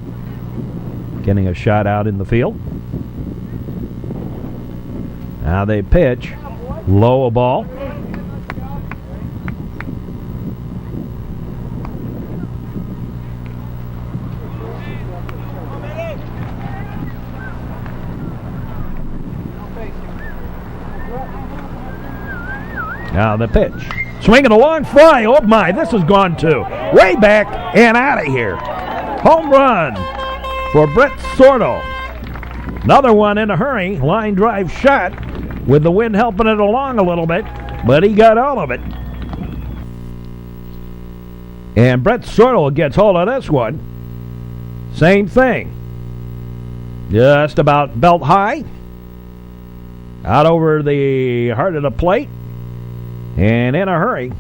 getting a shot out in the field. Now they pitch. Low a ball. Now the pitch. Swinging a long fly. Oh my, this has gone to way back and out of here. Home run for Brett Sortel. Another one in a hurry. Line drive shot with the wind helping it along a little bit, but he got all of it. And Brett Sortel gets hold of this one. Same thing. Just about belt high. Out over the heart of the plate. And in a hurry.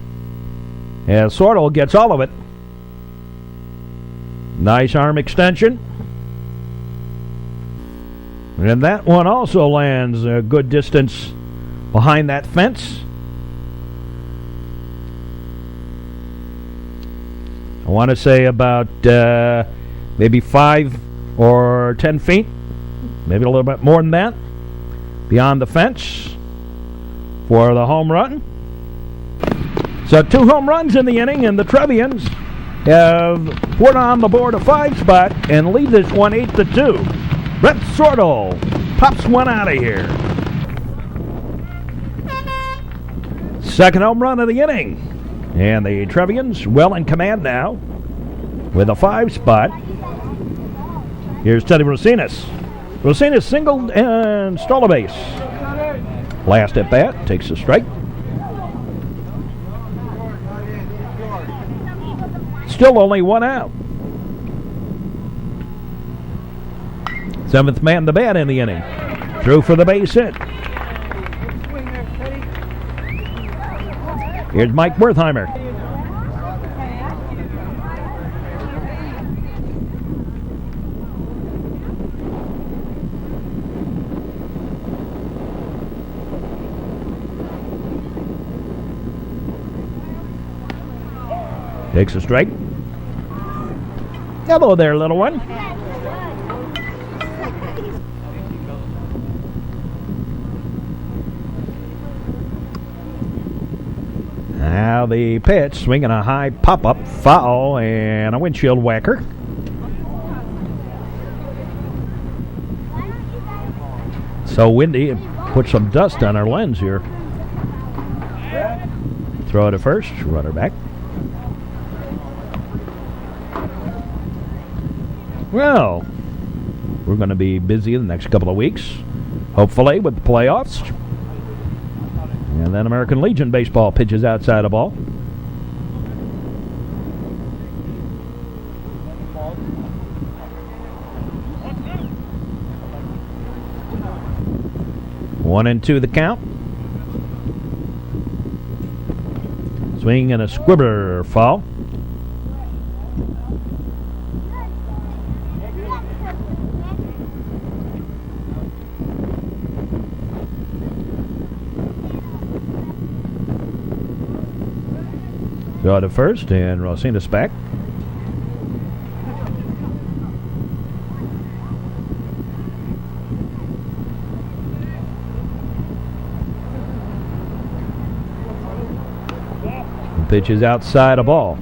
As Sortle gets all of it. Nice arm extension. And that one also lands a good distance behind that fence. I want to say about maybe 5 or 10 feet, maybe a little bit more than that, beyond the fence for the home run. So 2 home runs in the inning, and the Trevians have put on the board a 5 spot and lead this one 8-2. Brett Sortle pops one out of here. Second home run of the inning. And the Trevians well in command now with a 5 spot. Here's Teddy Rosinas. Rosinas singled and stole a base. Last at bat, takes a strike. Still only 1 out. 7th man to bat in the inning. Threw for the base hit. Here's Mike Wertheimer. Takes a strike. Hello there, little one. Now the pitch, swinging a high pop-up, foul, and a windshield whacker. So windy, it put some dust on our lens here. Throw it at first, runner back. Well, we're going to be busy in the next couple of weeks, hopefully, with the playoffs. And then American Legion baseball pitches outside the ball. One and 2 the count. Swing and a squibber foul. Go to first, and Rosinas back. The pitch is outside a ball.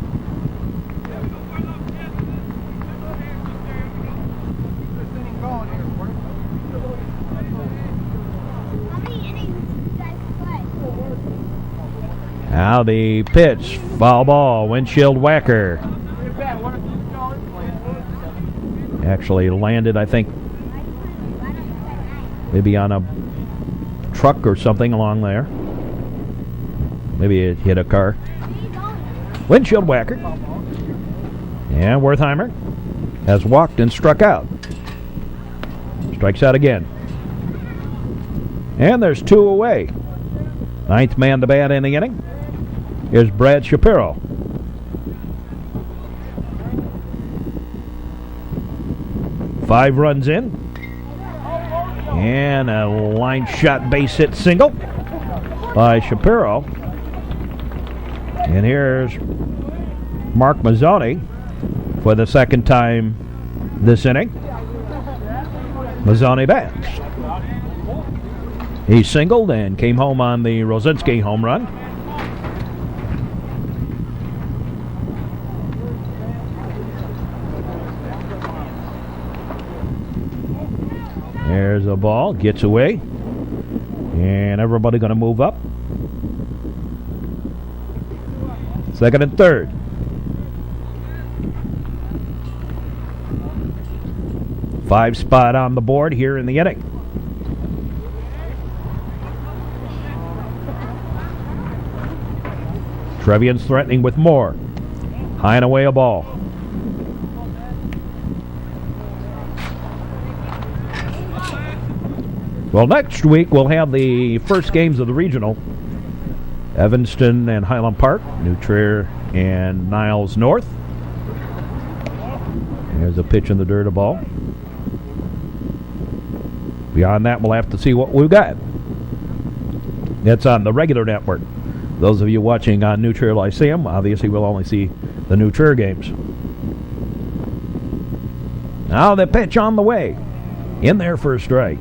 Now the pitch, foul ball, windshield whacker. Actually landed, I think, maybe on a truck or something along there. Maybe it hit a car. Windshield whacker. And Wertheimer has walked and struck out. Strikes out again. And there's 2 away. 9th man to bat in the inning is Brad Shapiro. Five runs in. And a line shot base hit single by Shapiro. And here's Mark Mazzoni for the second time this inning. Mazzoni bats. He singled and came home on the Rosinski home run. There's a ball, gets away, and everybody going to move up. Second and third. Five spot on the board here in the inning. Trevians threatening with more. High and away a ball. Well, next week we'll have the first games of the regional. Evanston and Highland Park, New Trier and Niles North. There's a pitch in the dirt, a ball. Beyond that, we'll have to see what we've got. That's on the regular network. Those of you watching on New Trier Lyceum, obviously will only see the New Trier games. Now the pitch on the way. In there for a strike.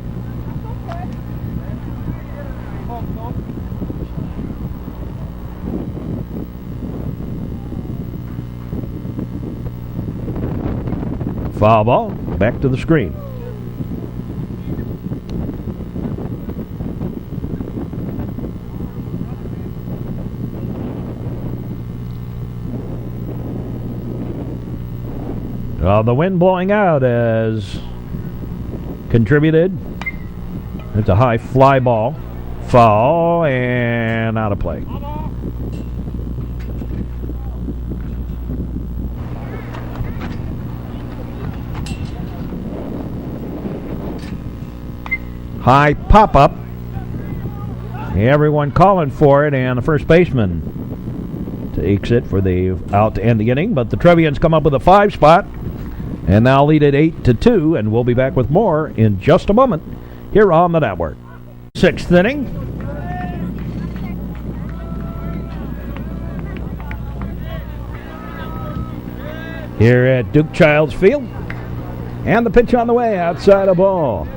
Foul ball, back to the screen. The wind blowing out has contributed. It's a high fly ball. Foul and out of play. High pop-up. Everyone calling for it, and the first baseman takes it for the out to end the inning. But the Trevians come up with a 5 spot, and now lead it 8-2, and we'll be back with more in just a moment here on the network. 6th inning. Here at Duke Childs Field, and the pitch on the way outside a ball.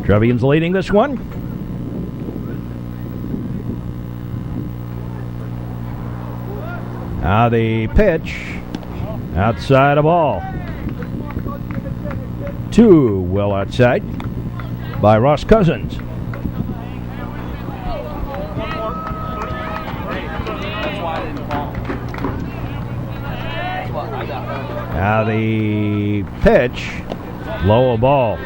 Trevians leading this one. Now the pitch outside a ball. 2 well outside by Ross Cousins. Now the pitch, low a ball.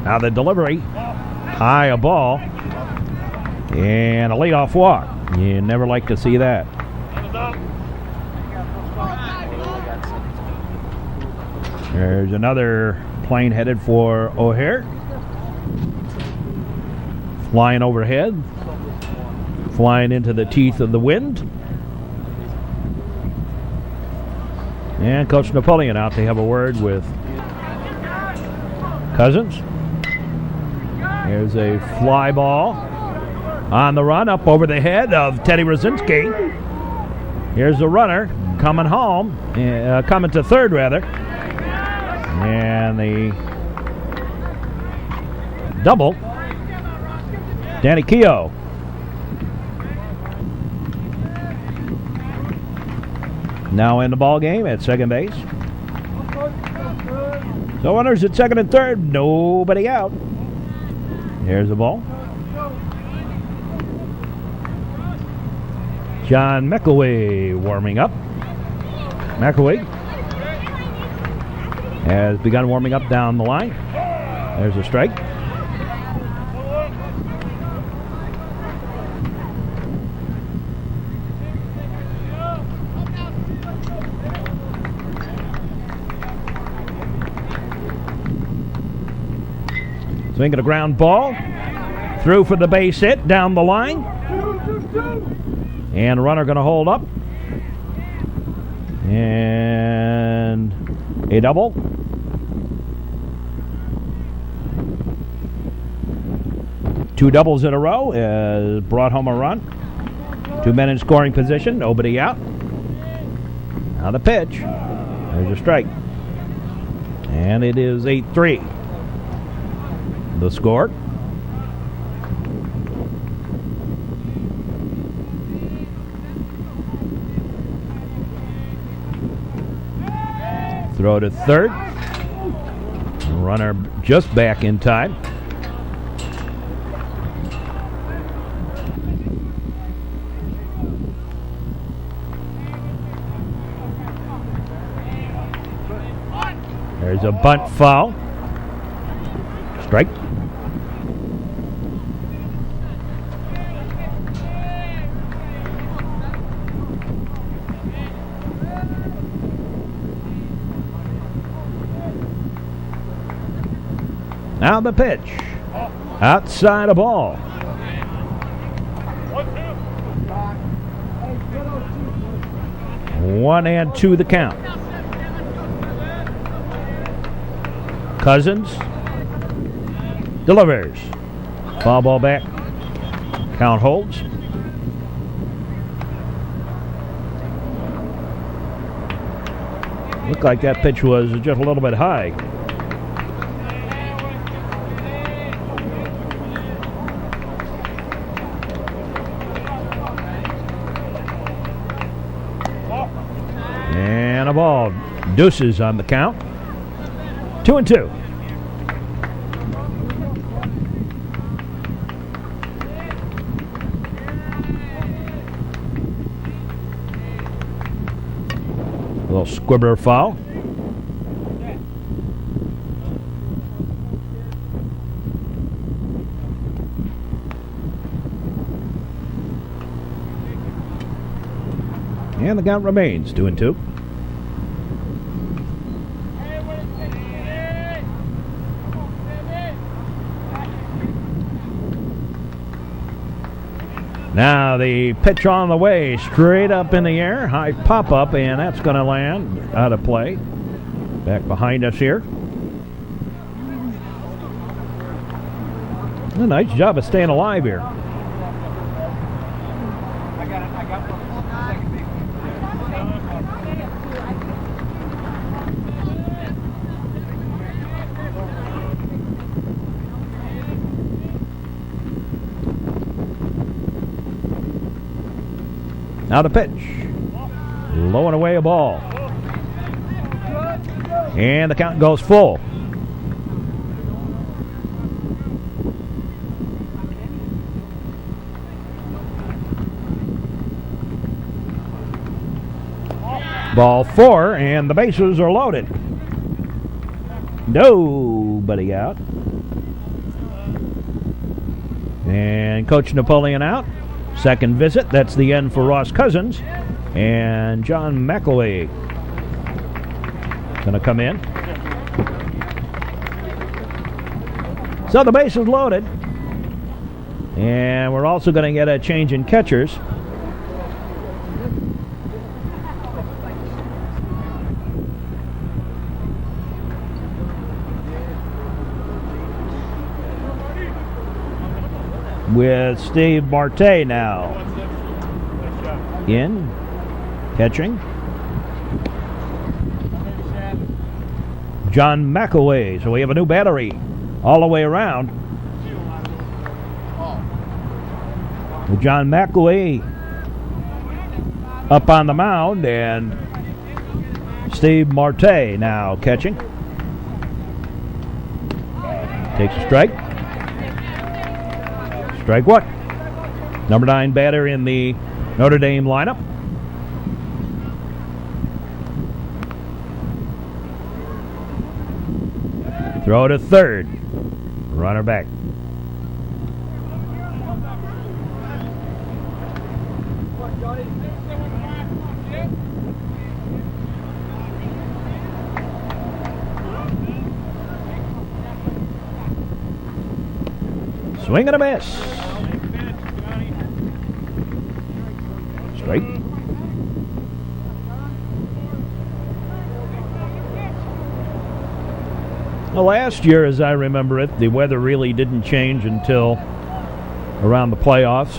Now the delivery, high a ball, and a leadoff walk. You never like to see that. There's another plane headed for O'Hare. Flying overhead, flying into the teeth of the wind. And Coach Napoleon out to have a word with Cousins. Here's a fly ball on the run up over the head of Teddy Rosinski. Here's the runner coming home, coming to third rather. And the double, Danny Keogh. Now in the ball game at second base. So runners at second and third, nobody out. Here's the ball. John McElway warming up. McElway has begun warming up down the line. There's a strike. Swinging a ground ball. Through for the base hit down the line. And the runner going to hold up. And a double. Two doubles in a row has brought home a run. 2 men in scoring position, nobody out. Now the pitch. There's a strike. And it is 8-3. The score. Throw to third. Runner just back in time. There's a bunt foul. Strike. Now the pitch. Outside a ball. 1-2 the count. Cousins delivers. Foul ball back. Count holds. Looked like that pitch was just a little bit high. And a ball. Deuces on the count. 2-2. A little squibbler foul. And the count remains 2-2. Now the pitch on the way, straight up in the air, high pop-up, and that's going to land out of play. Back behind us here. A nice job of staying alive here. Now the pitch. Low and away a ball. And the count goes full. Ball 4, and the bases are loaded. Nobody out. And Coach Napoleon out. Second visit, that's the end for Ross Cousins. And John McElway going to come in. So the base is loaded. And we're also going to get a change in catchers. With Steve Marte now in catching. John McElway. So we have a new battery all the way around. With John McElway up on the mound and Steve Marte now catching. Takes a strike. Strike one. Number 9 batter in the Notre Dame lineup. Throw to third. Runner back. Swing and a miss. Straight. Well, last year, as I remember it, the weather really didn't change until around the playoffs.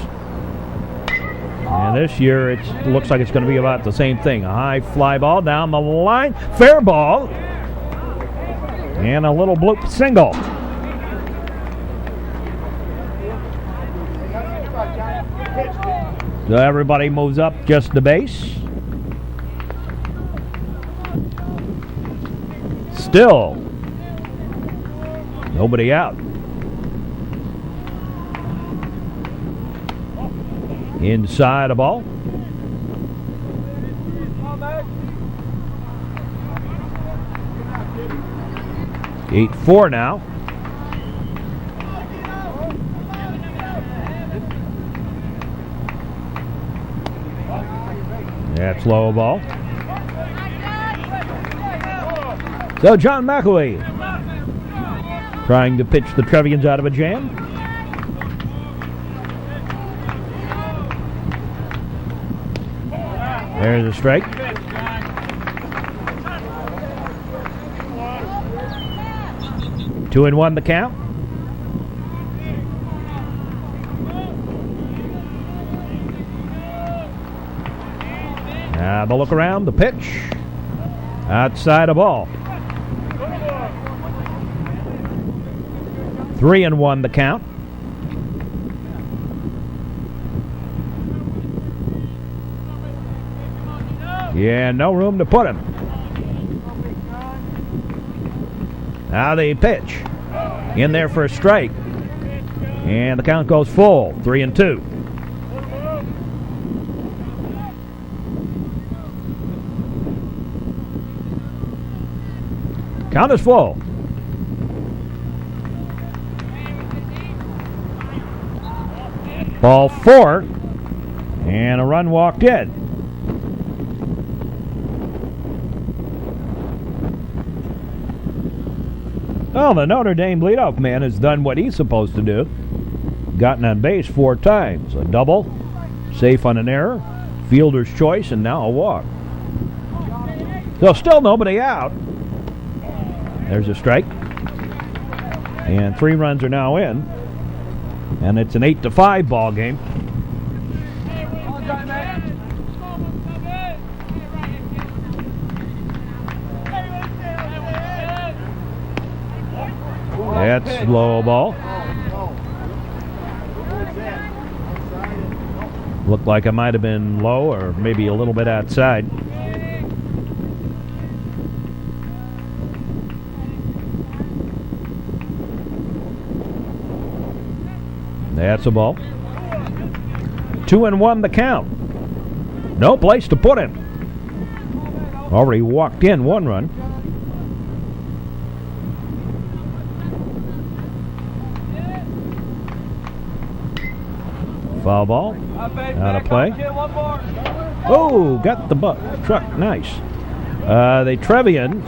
And this year, it looks like it's going to be about the same thing. A high fly ball down the line. Fair ball. And a little bloop single. So everybody moves up just the base. Still nobody out. Inside a ball. Eight 8-4 now. That's low ball. So John McElway trying to pitch the Trevians out of a jam. There's a strike. Two and one the count. Now the look around, the pitch. Outside a ball. 3 and 1 the count. Yeah, no room to put him. Now the pitch. In there for a strike. And the count goes full. 3 and 2. Count is full. Ball 4. And a run walked in. Well, the Notre Dame leadoff man has done what he's supposed to do. Gotten on base 4 times. A double, safe on an error, fielder's choice, and now a walk. So still nobody out. There's a strike. And 3 runs are now in. And it's an 8-5 ball game. That's low ball. Looked like it might have been low or maybe a little bit outside. That's a ball. 2 and 1 the count. No place to put him. Already walked in 1 run. Foul ball. Out of play. Oh, got the truck. Nice. The Trevians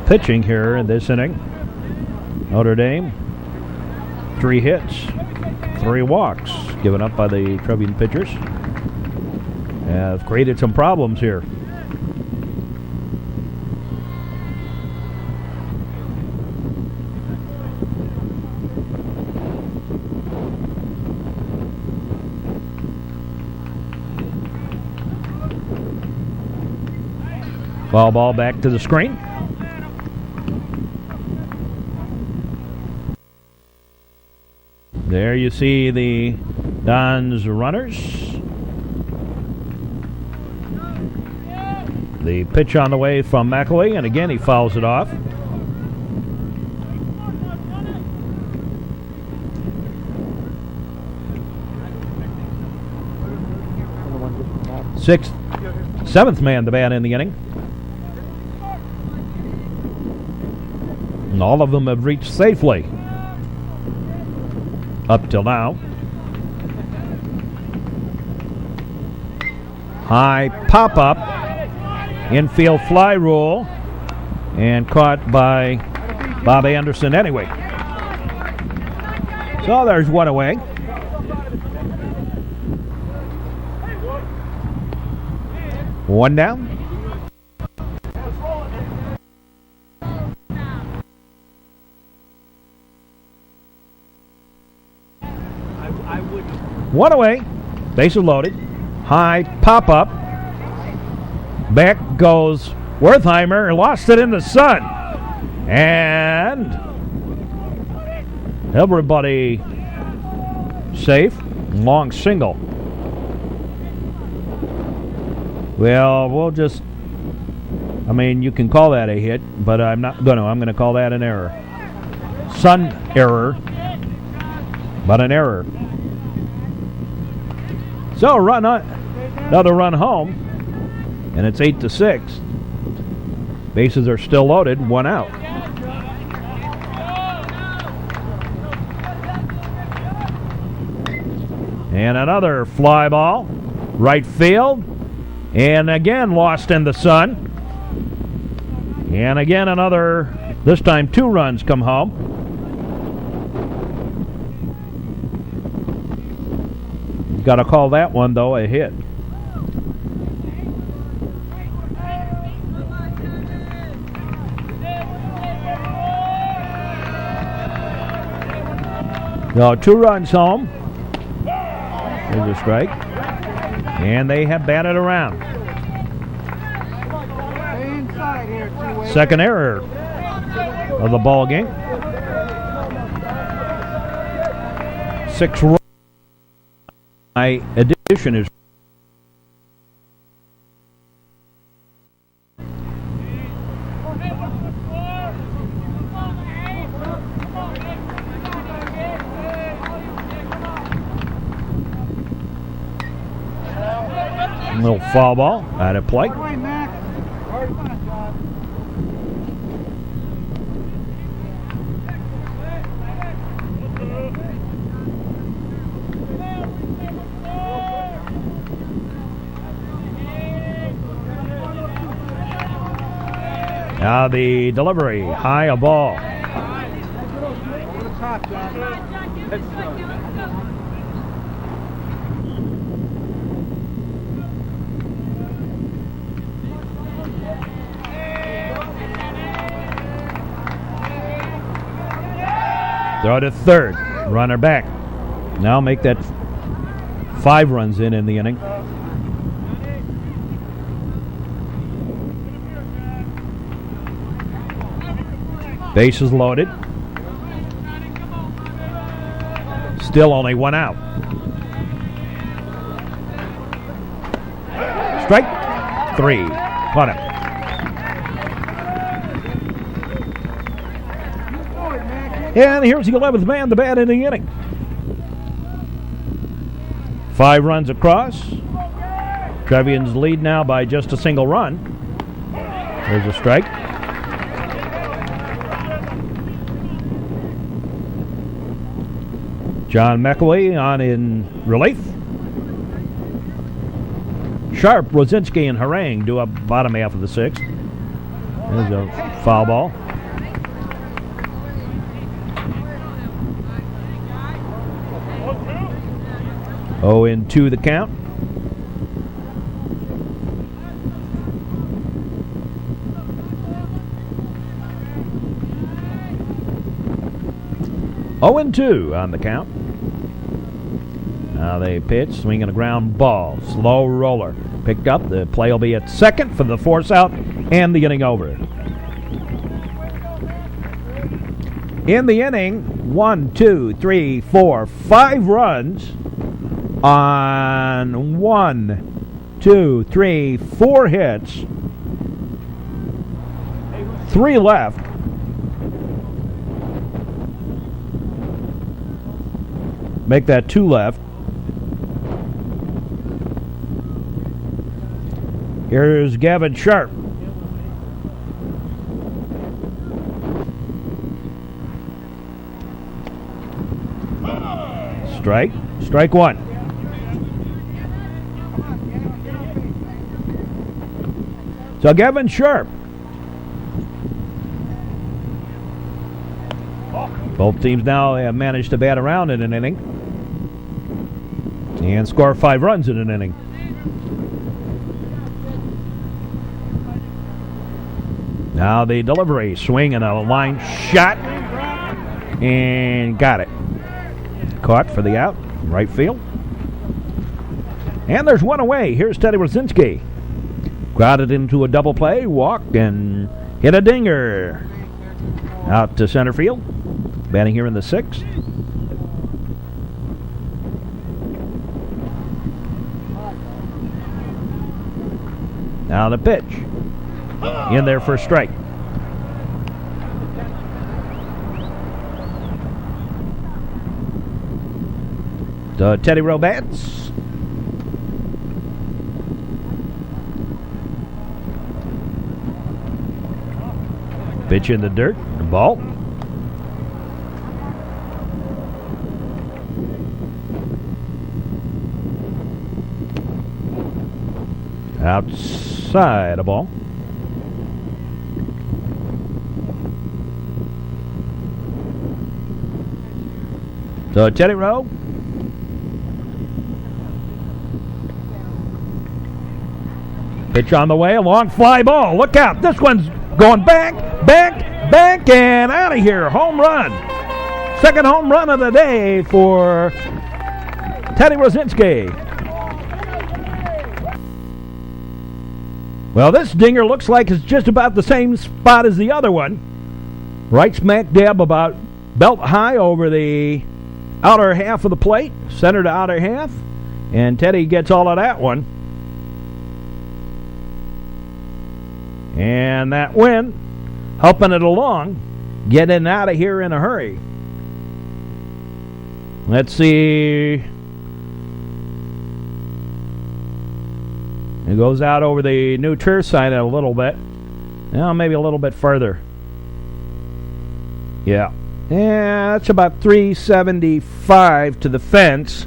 pitching here in this inning. Notre Dame. 3 hits, 3 walks given up by the Trevian pitchers. Have created some problems here. Foul ball back to the screen. There you see the Dons runners. The pitch on the way from McElwee, and again he fouls it off. Seventh man to bat in the inning. And all of them have reached safely up till now. High pop-up, infield fly rule, and caught by Bob Anderson anyway. So there's 1 away. One down. One away, bases loaded, high pop-up, back goes Wertheimer, lost it in the sun, and everybody safe, long single. Well, we'll just, you can call that a hit, but I'm not going to. I'm going to call that an error. Sun error, but an error. So another run home, and it's 8-6. Bases are still loaded, 1 out. And another fly ball, right field, and again lost in the sun. And again another This time 2 runs come home. Got to call that one, though, a hit. No, 2 runs home. There's a strike. And they have batted around. Second error of the ball game. 6 runs. My addition is a little foul ball out of play. Now the delivery, high a ball. Throw to third, runner back. Now make that 5 runs in the inning. Bases loaded. Still only 1 out. Strike 3. Caught him. And here's the 11th man to bat in the inning. 5 runs across. Trevians lead now by just a single run. There's a strike. John McAway on in relief. Sharp, Rosinski, and Harang do up bottom half of the 6th. There's a foul ball. Oh, in 2 the count. Oh, and 2 on the count. Now they pitch, swinging a ground ball. Slow roller. Picked up. The play will be at second for the force out and the inning over. In the inning, 1, 2, 3, 4, 5 runs on 1, 2, 3, 4 hits. 3 left. Make that 2 left. Here's Gavin Sharp. Strike 1. So Gavin Sharp. Both teams now have managed to bat around in an inning and score 5 runs in an inning. Now the delivery, swing and a line shot, and got it. Caught for the out, right field. And there's 1 away. Here's Teddy Rosinski. Grounded into a double play, walked and hit a dinger. Out to center field. Batting here in the 6th. Now the pitch. In there for a strike. So Teddy Rowe bats. Pitch in the dirt. The ball. Outside a ball. So Teddy Rowe. Pitch on the way, a long fly ball. Look out, this one's going back, and out of here. Home run. Second home run of the day for Teddy Rosinski. Well, this dinger looks like it's just about the same spot as the other one. Right smack dab about belt high over the outer half of the plate, center to outer half, and Teddy gets all of that one. And that wind helping it along, getting out of here in a hurry. Let's see. It goes out over the new Trier sign a little bit. Now maybe a little bit further. Yeah, that's about 375 to the fence,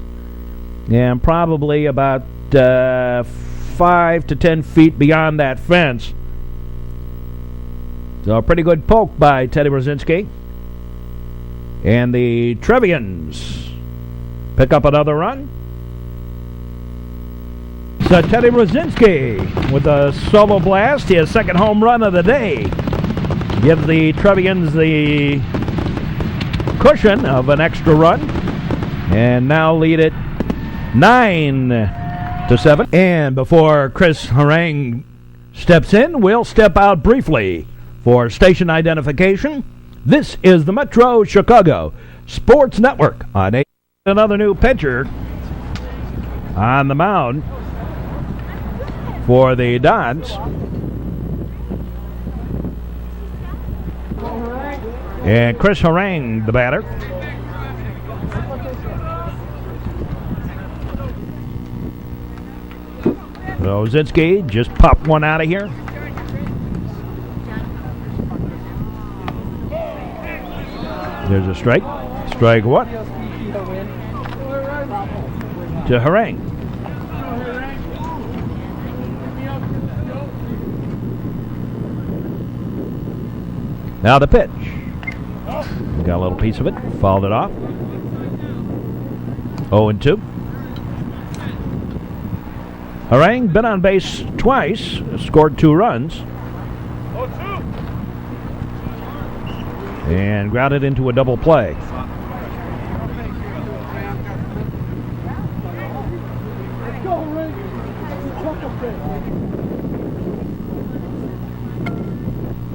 and probably about 5 to 10 feet beyond that fence. So a pretty good poke by Teddy Rosinski. And the Trevians pick up another run. So Teddy Rosinski with a solo blast, his second home run of the day. Gives the Trevians the cushion of an extra run. And now lead it 9-7. And before Chris Harang steps in, we'll step out briefly for station identification. This is the Metro Chicago Sports Network on another new pitcher on the mound for the Dons. And Chris Harang, the batter. Rosinski just popped one out of here. There's a strike. Strike what? To Harang. Now the pitch. Got a little piece of it. Fouled it off. 0-2. Harang been on base twice. Scored 2 runs. And grounded into a double play.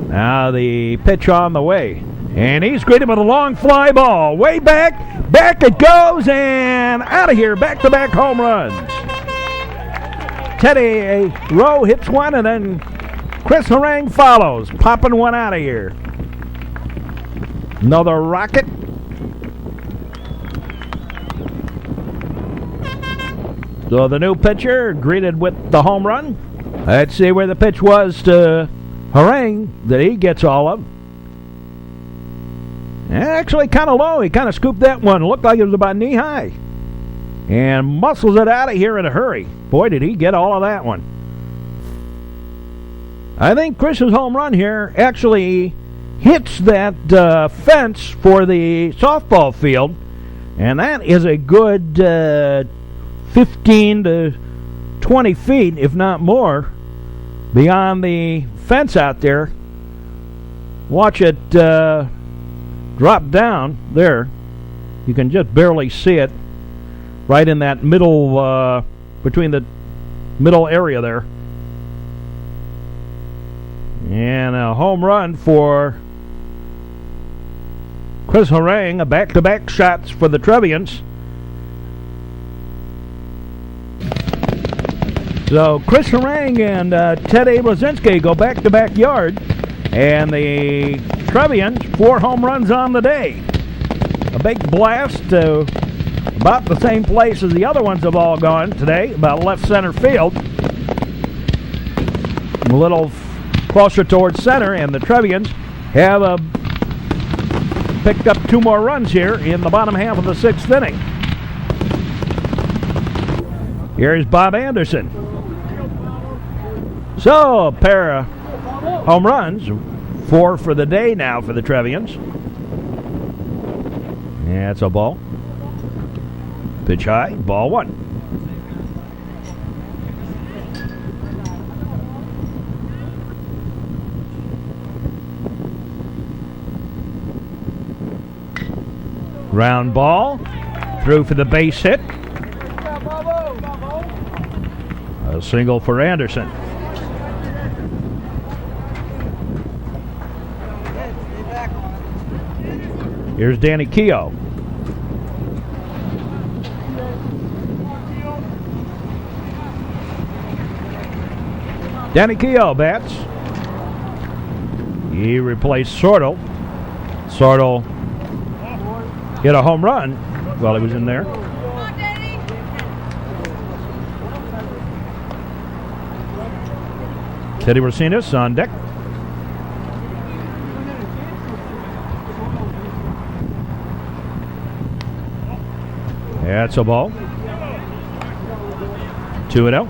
Now the pitch on the way. And he's greeted with a long fly ball. Way back. Back it goes and out of here. Back-to-back home runs. Teddy Rowe hits one and then Chris Harang follows. Popping one out of here. Another rocket. So the new pitcher greeted with the home run. Let's see where the pitch was to Harang that he gets all of. Actually kind of low. He kind of scooped that one. Looked like it was about knee high. And muscles it out of here in a hurry. Boy, did he get all of that one. I think Chris's home run here actually hits that fence for the softball field, and that is a good 15 to 20 feet, if not more, beyond the fence out there. Watch it drop down there. You can just barely see it right in that middle, between the middle area there. And a home run for Chris Harang, a back-to-back shots for the Trevians. So Chris Harang and Teddy Rosinski go back-to-back yard, and the Trevians 4 home runs on the day. A big blast to about the same place as the other ones have all gone today, about left center field. A little closer towards center, and the Trevians have picked up 2 more runs here in the bottom half of the 6th inning. Here's Bob Anderson. So a pair of home runs, 4 for the day now for the Trevians. Yeah, it's a ball. Pitch high, ball one. Ground ball, through for the base hit. A single for Anderson. Here's Danny Keogh. Danny Keogh bats. He replaced Sortle. Sortle hit a home run while he was in there. Teddy Racines on deck. That's a ball. 2-0.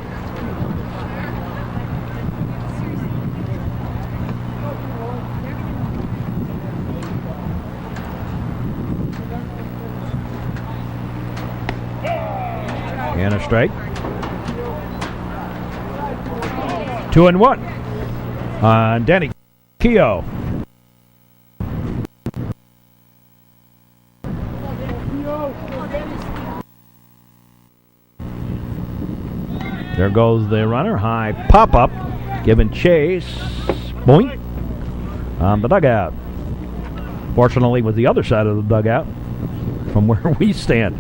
And a strike. 2-1 on Danny Keogh. There goes the runner. High pop-up. Giving chase. Boink. On the dugout. Fortunately, with the other side of the dugout from where we stand.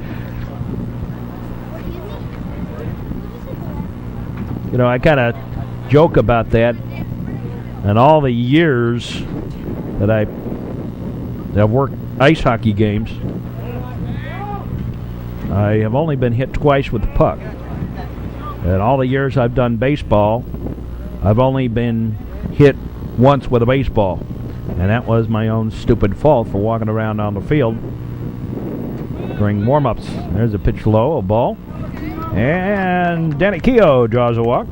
You know, I kind of joke about that. And all the years that I've worked ice hockey games, I have only been hit twice with the puck. And all the years I've done baseball, I've only been hit once with a baseball. And that was my own stupid fault for walking around on the field during warm-ups. There's a pitch low, a ball. And Danny Keogh draws a walk.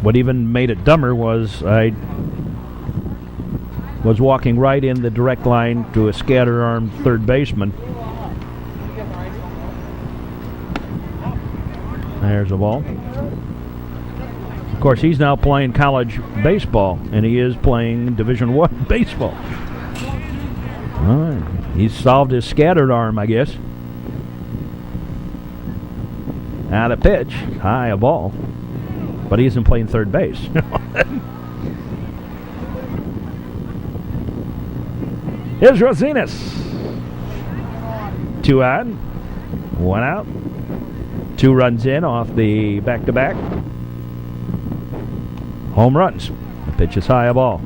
What even made it dumber was I was walking right in the direct line to a scatter-armed third baseman. There's a ball. Of course, he's now playing college baseball, and he is playing Division I baseball. All right. He's solved his scattered arm, I guess. Out of pitch, high a ball, but he isn't playing third base. Here's Racines. 2 out, 1 out. 2 runs in off the back-to-back. Home runs. The pitch is high a ball.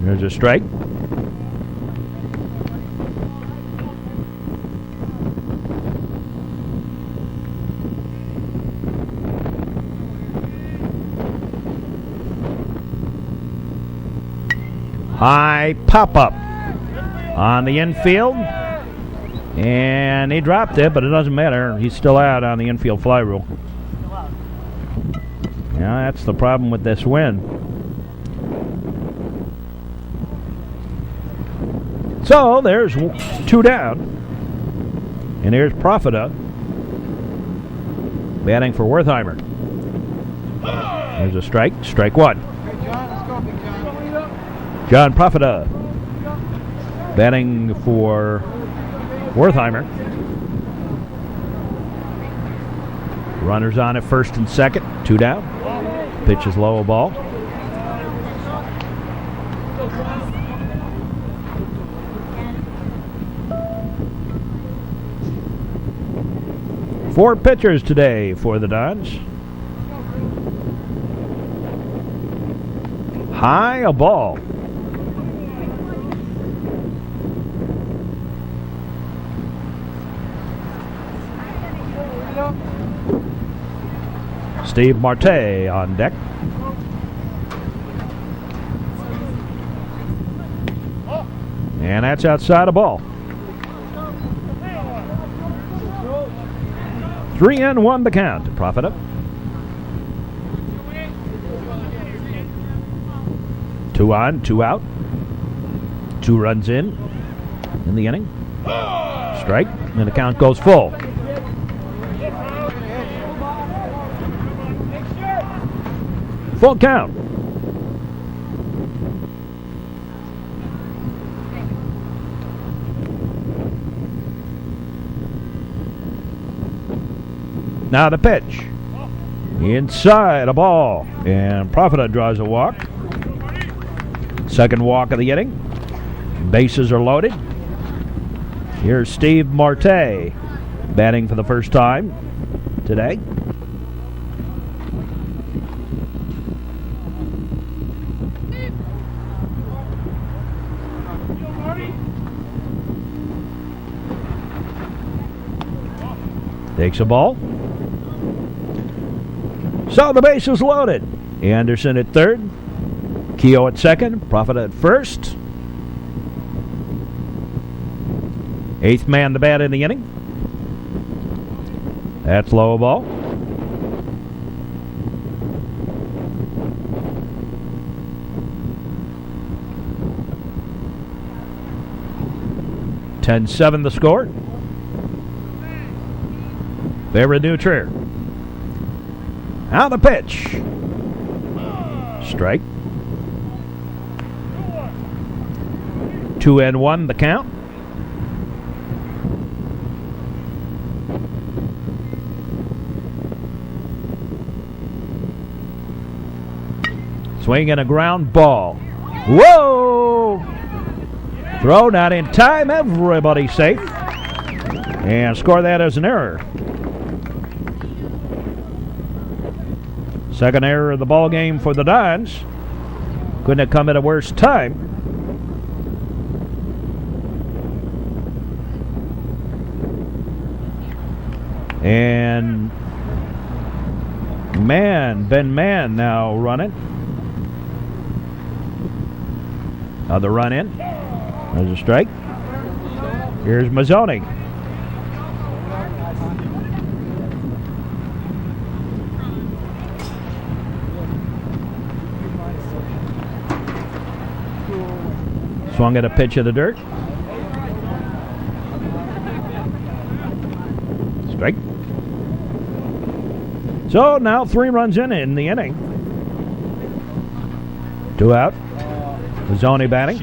There's a strike. High pop-up on the infield. And he dropped it, but it doesn't matter. He's still out on the infield fly rule. Yeah, that's the problem with this win. So there's 2 down. And here's Profita batting for Wertheimer. There's a strike. Strike 1. John Profita batting for Wertheimer. Runners on at first and second. 2 down. Pitch is low, a ball. Four pitchers today for the Dons. High, a ball. Steve Marte on deck. And that's outside the ball. 3-1 the count. Profit up. 2 on, 2 out. 2 runs in the inning. Strike, and the count goes full. Full count. Now the pitch. Inside a ball. And Profita draws a walk. Second walk of the inning. Bases are loaded. Here's Steve Marte batting for the first time today. Takes a ball. So the base is loaded. Anderson at third. Keogh at second. Profita at first. 8th man to bat in the inning. That's low ball. (10-7) the score. Favorite new Trier. Now the pitch. Strike. 2-1 the count. Swing and a ground ball. Whoa! Throw not in time. Everybody safe. And score that as an error. Second error of the ball game for the Dons. Couldn't have come at a worse time. And Ben Mann now running. Another run in. There's a strike. Here's Mazzoni. Swung at a pitch of the dirt. Strike. So now 3 runs in the inning. 2 out. Mazzoni batting.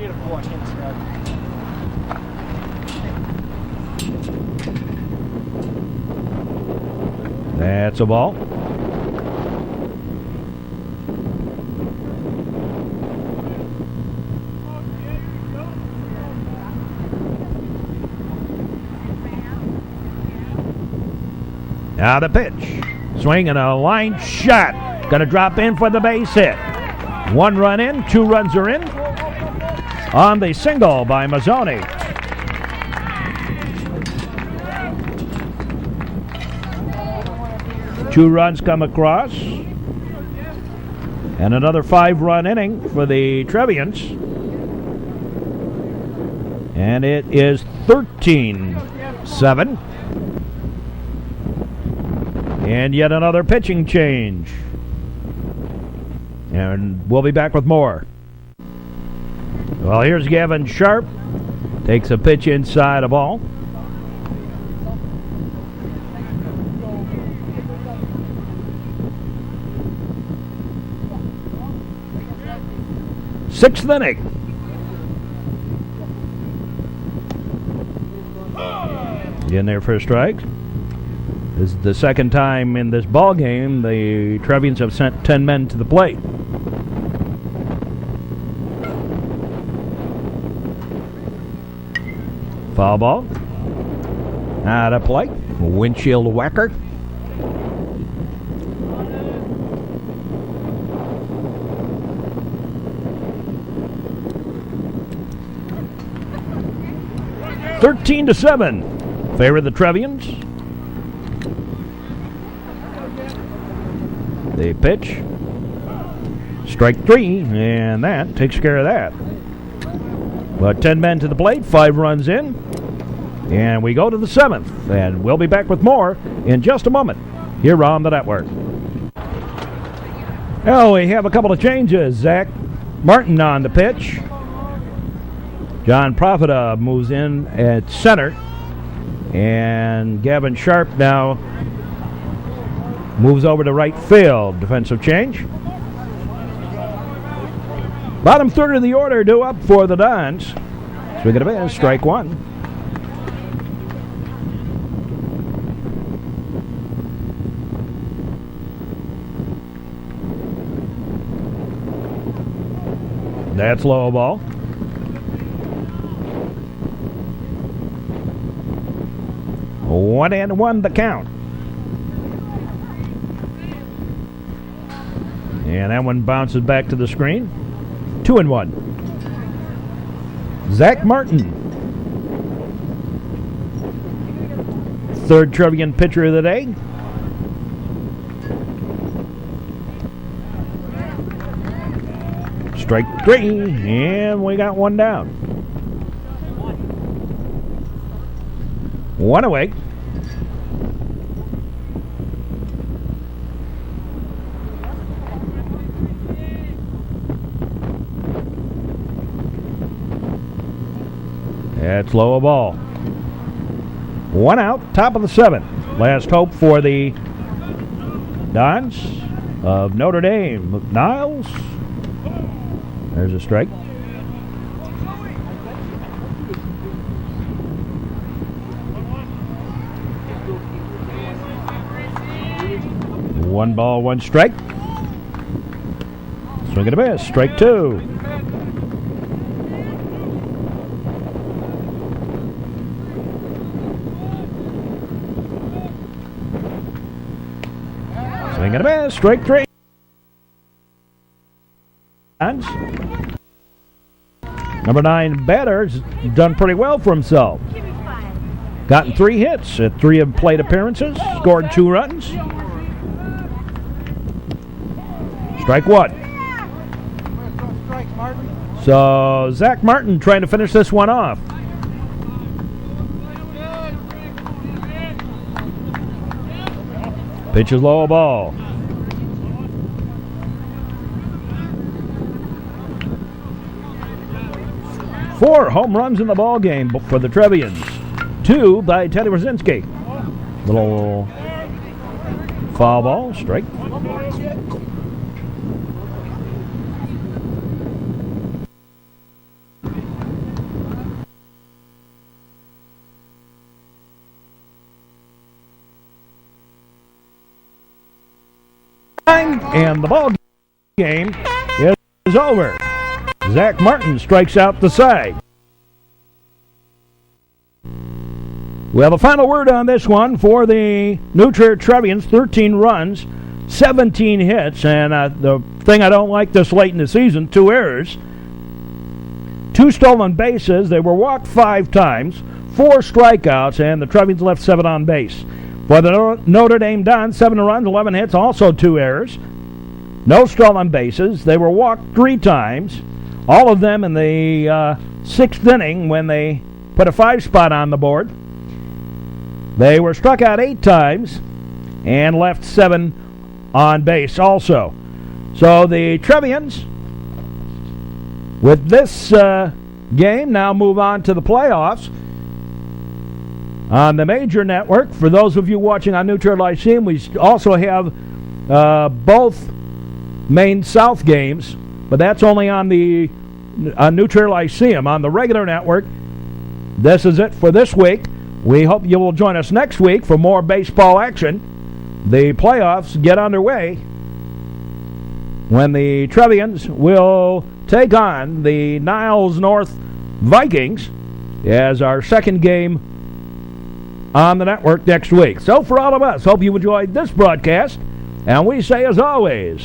That's a ball. Now the pitch. Swing and a line shot. Going to drop in for the base hit. 1 run in, 2 runs are in. On the single by Mazzoni. Two runs come across. And another 5-run inning for the Trevians. And it is 13-7. And yet another pitching change. And we'll be back with more. Well, here's Gavin Sharp. Takes a pitch inside a ball. Sixth inning. In there for a strike. This is the second time in this ball game the Trevians have sent 10 men to the plate. Foul ball. Out of play. Windshield whacker. (13-7). Favor the Trevians. The pitch. Strike 3, and that takes care of that. But 10 men to the plate, 5 runs in. And we go to the 7th. And we'll be back with more in just a moment here on the network. Well, we have a couple of changes. Zach Martin on the pitch. John Profita moves in at center. And Gavin Sharp now moves over to right field. Defensive change. Bottom third of the order due up for the Dons. Swing and a miss, strike one. That's low ball. One and one the count. And that one bounces back to the screen. 2-1. Zach Martin, third Trevian pitcher of the day. Strike 3, and we got one down. One away. That's low ball. One out, top of the 7th. Last hope for the Dons of Notre Dame. Niles. There's a strike. One ball, one strike. Swing and a miss. Strike 2. Swing and a miss. Strike 3. Number 9 batter's done pretty well for himself. Gotten 3 hits at 3 plate appearances. Scored 2 runs. Strike 1. So Zach Martin trying to finish this one off. Pitch is low ball. Four home runs in the ball game for the Trevians. 2 by Teddy Rosinski. Little foul ball, strike. And the ball game is over. Zach Martin strikes out the side. Well, the final word on this one for the Trier Trevians, 13 runs, 17 hits, and the thing I don't like this late in the season, 2 errors, 2 stolen bases. They were walked 5 times, 4 strikeouts, and the Trevians left 7 on base. For the Notre Dame Dons, 7 runs, 11 hits, also 2 errors. No stolen bases. They were walked 3 times, all of them in the 6th inning when they put a 5 spot on the board. They were struck out 8 times and left 7 on base also. So the Trevians, with this game, now move on to the playoffs. On the major network, for those of you watching on New Trier Lyceum, we also have both Maine South games, but that's only on the New Trier Lyceum. On the regular network, this is it for this week. We hope you will join us next week for more baseball action. The playoffs get underway when the Trevians will take on the Niles North Vikings as our second game on the network next week. So for all of us, hope you enjoyed this broadcast, and we say as always,